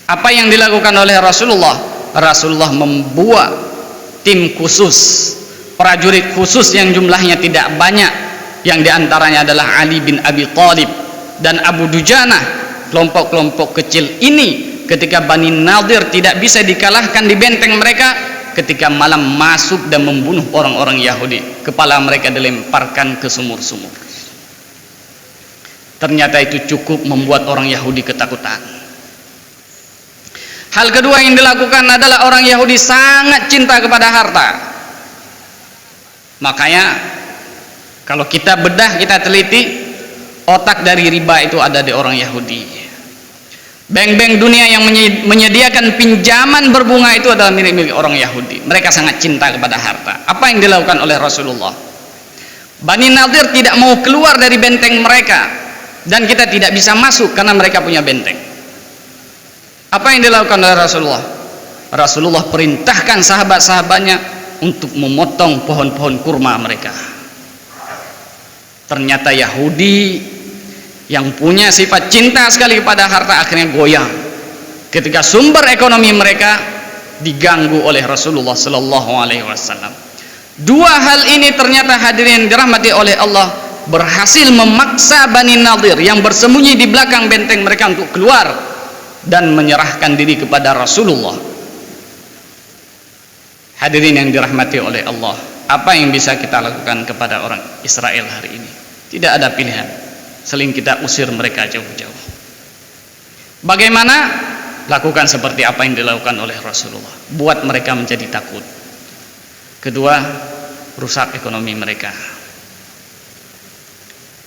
Apa yang dilakukan oleh Rasulullah? Rasulullah membuat tim khusus, prajurit khusus yang jumlahnya tidak banyak, yang diantaranya adalah Ali bin Abi Thalib dan Abu Dujanah. Kelompok-kelompok kecil ini ketika Bani Nadir tidak bisa dikalahkan di benteng mereka, ketika malam masuk dan membunuh orang-orang Yahudi, kepala mereka dilemparkan ke sumur-sumur. Ternyata itu cukup membuat orang Yahudi ketakutan. Hal kedua yang dilakukan adalah orang Yahudi sangat cinta kepada harta. Makanya kalau kita bedah, kita teliti, otak dari riba itu ada di orang Yahudi. Bank-bank dunia yang menyediakan pinjaman berbunga itu adalah milik orang Yahudi. Mereka sangat cinta kepada harta. Apa yang dilakukan oleh Rasulullah? Bani Nadir tidak mau keluar dari benteng mereka, dan kita tidak bisa masuk karena mereka punya benteng. Apa yang dilakukan oleh Rasulullah? Rasulullah perintahkan sahabat-sahabatnya untuk memotong pohon-pohon kurma mereka. Ternyata Yahudi yang punya sifat cinta sekali kepada harta akhirnya goyang ketika sumber ekonomi mereka diganggu oleh Rasulullah Sallallahu Alaihi Wasallam. Dua hal ini ternyata hadirin dirahmati oleh Allah berhasil memaksa Bani Nadir yang bersembunyi di belakang benteng mereka untuk keluar dan menyerahkan diri kepada Rasulullah. Hadirin yang dirahmati oleh Allah, apa yang bisa kita lakukan kepada orang Israel hari ini? Tidak ada pilihan selain kita usir mereka jauh-jauh. Bagaimana? Lakukan seperti apa yang dilakukan oleh Rasulullah, buat mereka menjadi takut. Kedua, rusak ekonomi mereka.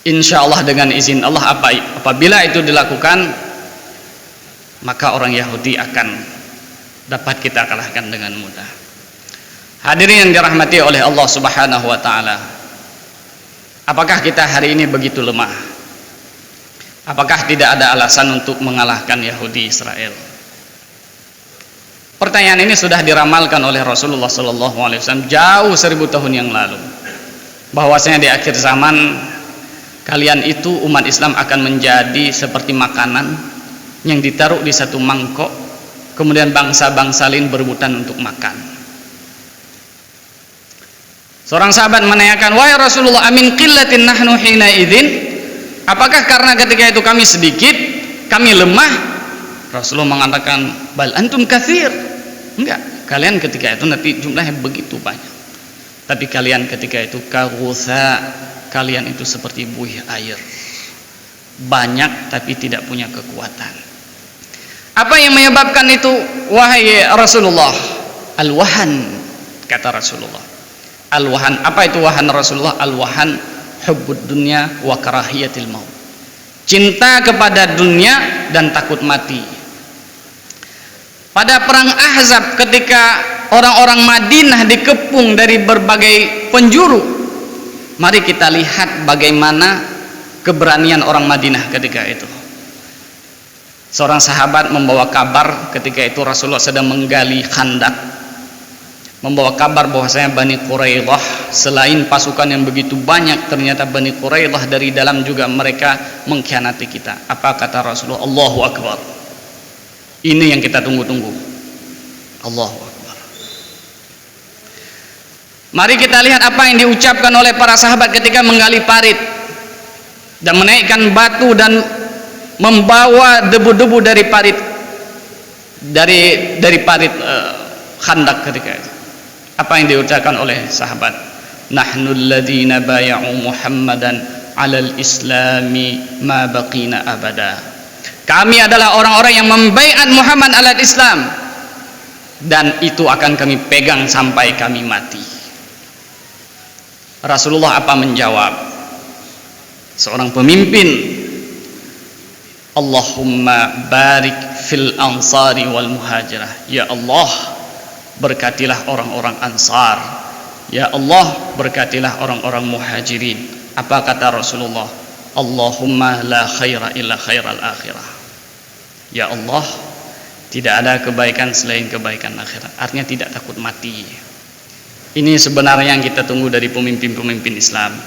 Insya Allah dengan izin Allah, apabila itu dilakukan, maka orang Yahudi akan dapat kita kalahkan dengan mudah. Hadirin yang dirahmati oleh Allah Subhanahu wa Ta'ala, apakah kita hari ini begitu lemah? Apakah tidak ada alasan untuk mengalahkan Yahudi Israel? Pertanyaan ini sudah diramalkan oleh Rasulullah SAW jauh 1000 tahun yang lalu, bahwasanya di akhir zaman kalian itu umat Islam akan menjadi seperti makanan yang ditaruh di satu mangkok, kemudian bangsa-bangsa lain berebutan untuk makan. Seorang sahabat menanyakan, wahai Rasulullah, amin qillatin nahnu hina idzin? Apakah karena ketika itu kami sedikit, kami lemah? Rasulullah mengatakan, bal antum katsir. Enggak, kalian ketika itu nanti jumlahnya begitu banyak. Tapi kalian ketika itu kaghusa, kalian itu seperti buih air. Banyak tapi tidak punya kekuatan. Apa yang menyebabkan itu, wahai Rasulullah? Al-wahan, kata Rasulullah. Al-wahan, apa itu wahan Rasulullah? Al-wahan hubbud dunya wa karahiyatil maut. Cinta kepada dunia dan takut mati. Pada perang Ahzab ketika orang-orang Madinah dikepung dari berbagai penjuru, mari kita lihat bagaimana keberanian orang Madinah ketika itu. Seorang sahabat membawa kabar ketika itu Rasulullah sedang menggali khandak, membawa kabar bahwasanya Bani Quraidah selain pasukan yang begitu banyak, ternyata Bani Quraidah dari dalam juga mereka mengkhianati kita. Apa kata Rasulullah? Allahu Akbar. Ini yang kita tunggu-tunggu. Allahu Akbar. Mari kita lihat apa yang diucapkan oleh para sahabat ketika menggali parit dan menaikkan batu dan membawa debu-debu dari parit dari parit khandak ketika itu. Apa yang diucapkan oleh sahabat? Nahnu alladhina bay'u Muhammadan 'alal islami ma baqina abada. Kami adalah orang-orang yang membaiat Muhammad alal Islam, dan itu akan kami pegang sampai kami mati. Rasulullah apa menjawab? Seorang pemimpin, Allahumma barik fil ansari wal muhajirah. Ya Allah, berkatilah orang-orang Ansar. Ya Allah, berkatilah orang-orang Muhajirin. Apa kata Rasulullah? Allahumma la khaira illa khairal akhirah. Ya Allah, tidak ada kebaikan selain kebaikan akhirat. Artinya tidak takut mati. Ini sebenarnya yang kita tunggu dari pemimpin-pemimpin Islam,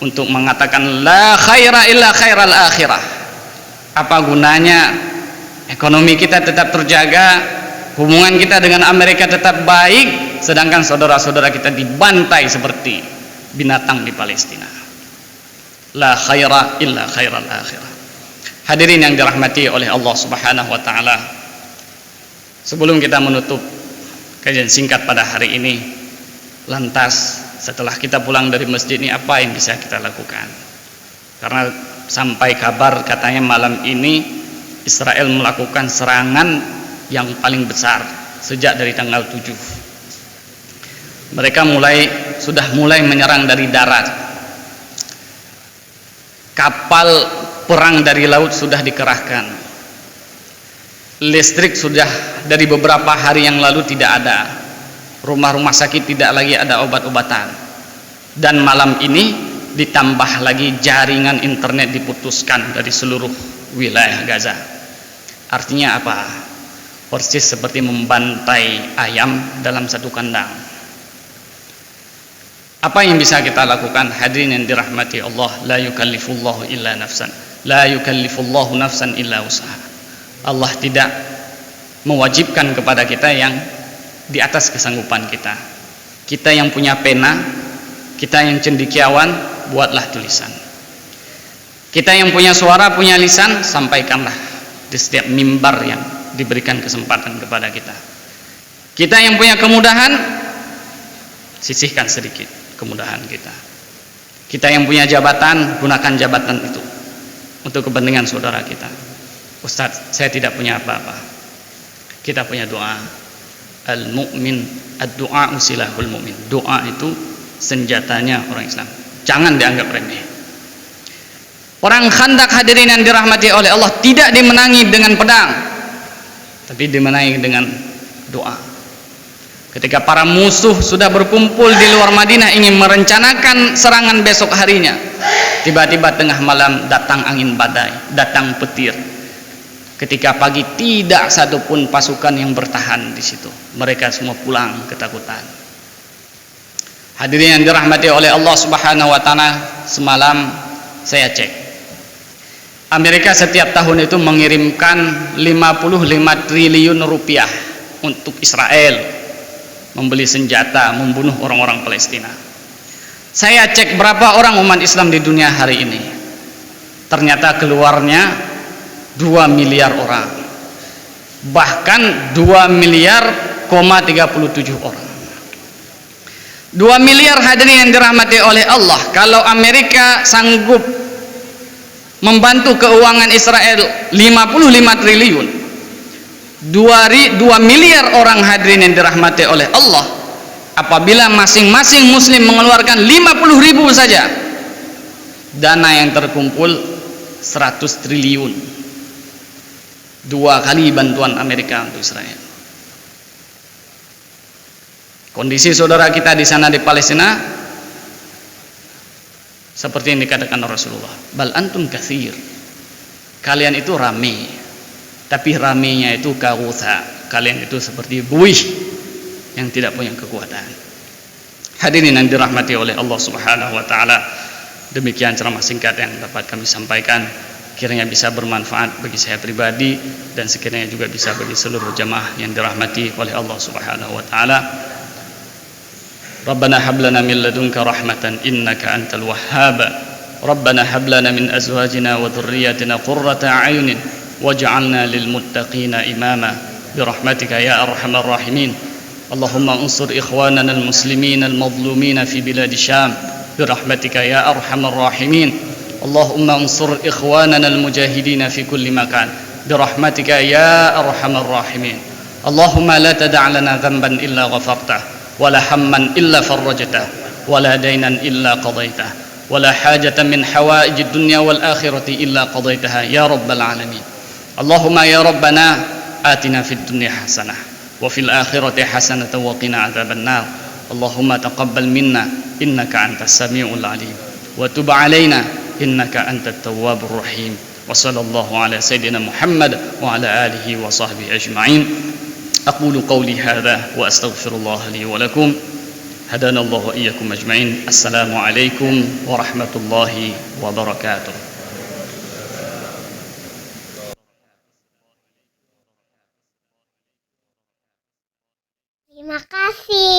untuk mengatakan la khaira illa khairal akhirah. Apa gunanya ekonomi kita tetap terjaga, hubungan kita dengan Amerika tetap baik, sedangkan saudara-saudara kita dibantai seperti binatang di Palestina? La khaira illa khairal akhirah. Hadirin yang dirahmati oleh Allah Subhanahu wa taala, sebelum kita menutup kajian singkat pada hari ini, lantas setelah kita pulang dari masjid ini apa yang bisa kita lakukan? Karena sampai kabar katanya malam ini Israel melakukan serangan yang paling besar sejak dari tanggal 7. Mereka sudah mulai menyerang dari darat. Kapal perang dari laut sudah dikerahkan. Listrik sudah dari beberapa hari yang lalu tidak ada. Rumah-rumah sakit tidak lagi ada obat-obatan. Dan malam ini ditambah lagi jaringan internet diputuskan dari seluruh wilayah Gaza. Artinya apa? Persis seperti membantai ayam dalam satu kandang. Apa yang bisa kita lakukan? Hadirin yang dirahmati Allah, la yukallifullahu illa nafsan, la yukallifullahu nafsan illa usaha. Allah tidak mewajibkan kepada kita yang di atas kesanggupan kita. Kita yang punya pena, kita yang cendekiawan, buatlah tulisan. Kita yang punya suara, punya lisan, sampaikanlah di setiap mimbar yang diberikan kesempatan kepada kita. Kita yang punya kemudahan, sisihkan sedikit kemudahan kita. Kita yang punya jabatan, gunakan jabatan itu untuk kepentingan saudara kita. Ustaz, saya tidak punya apa-apa. Kita punya doa. Al-mu'min, ad-du'a usilahul mu'min. Doa itu senjatanya orang Islam. Jangan dianggap remeh. Perang Khandak, hadirin yang dirahmati oleh Allah, tidak dimenangi dengan pedang, tapi dimenangi dengan doa. Ketika para musuh sudah berkumpul di luar Madinah ingin merencanakan serangan besok harinya, tiba-tiba tengah malam datang angin badai, datang petir. Ketika pagi tidak satupun pasukan yang bertahan di situ. Mereka semua pulang ketakutan. Hadirin yang dirahmati oleh Allah Subhanahu wa taala, semalam saya cek. Amerika setiap tahun itu mengirimkan 55 triliun rupiah untuk Israel, membeli senjata, membunuh orang-orang Palestina. Saya cek berapa orang umat Islam di dunia hari ini. Ternyata keluarnya 2 miliar orang. Bahkan 2 miliar, 37 orang. 2 miliar hadirin yang dirahmati oleh Allah. Kalau Amerika sanggup membantu keuangan Israel 55 triliun, 2 miliar orang hadirin yang dirahmati oleh Allah, apabila masing-masing muslim mengeluarkan 50.000 saja, dana yang terkumpul 100 triliun. 2 kali bantuan Amerika untuk Israel. Kondisi saudara kita di sana di Palestina seperti yang dikatakan Rasulullah, bal antum katsir. Kalian itu rame, tapi ramenya itu kawutha. Kalian itu seperti buih yang tidak punya kekuatan. Hadirin yang dirahmati oleh Allah Subhanahu wa taala, demikian ceramah singkat yang dapat kami sampaikan. Kiranya bisa bermanfaat bagi saya pribadi dan sekiranya juga bisa bagi seluruh jamaah yang dirahmati oleh Allah Subhanahu wa taala. Rabbana hab lana min ladunka rahmatan innaka antal wahhab. Rabbana hab lana min azwajina wa dhurriyyatina qurrata a'yunin waj'alna lil muttaqina imama birahmatika ya arhamar rahimin. Allahumma unsur ikhwanana al muslimin al mazlumin fi bilad Syam birahmatika ya arhamar rahimin. Allahumma unsur ikhwanana al mujahidin fi kulli makan birahmatika ya arhamar rahimin. Allahumma la tada' lana dhanban illa ghafartah wala hamman illa farrajtah wala daynan illa qadaitah wala hajatan min hawaijid dunya wal akhirati illa qadaitaha ya rabbal alamin. Allahumma ya rabbana atina fid dunya hasanah وفي الآخرة حسنة وقنا عذاب النار اللهم تقبل منا إنك أنت السميع العليم وتب علينا إنك أنت التواب الرحيم وصلى الله على سيدنا محمد وعلى آله وصحبه أجمعين أقول قولي هذا وأستغفر الله لي ولكم هدانا الله وإياكم أجمعين السلام عليكم ورحمة الله وبركاته. Terima kasih.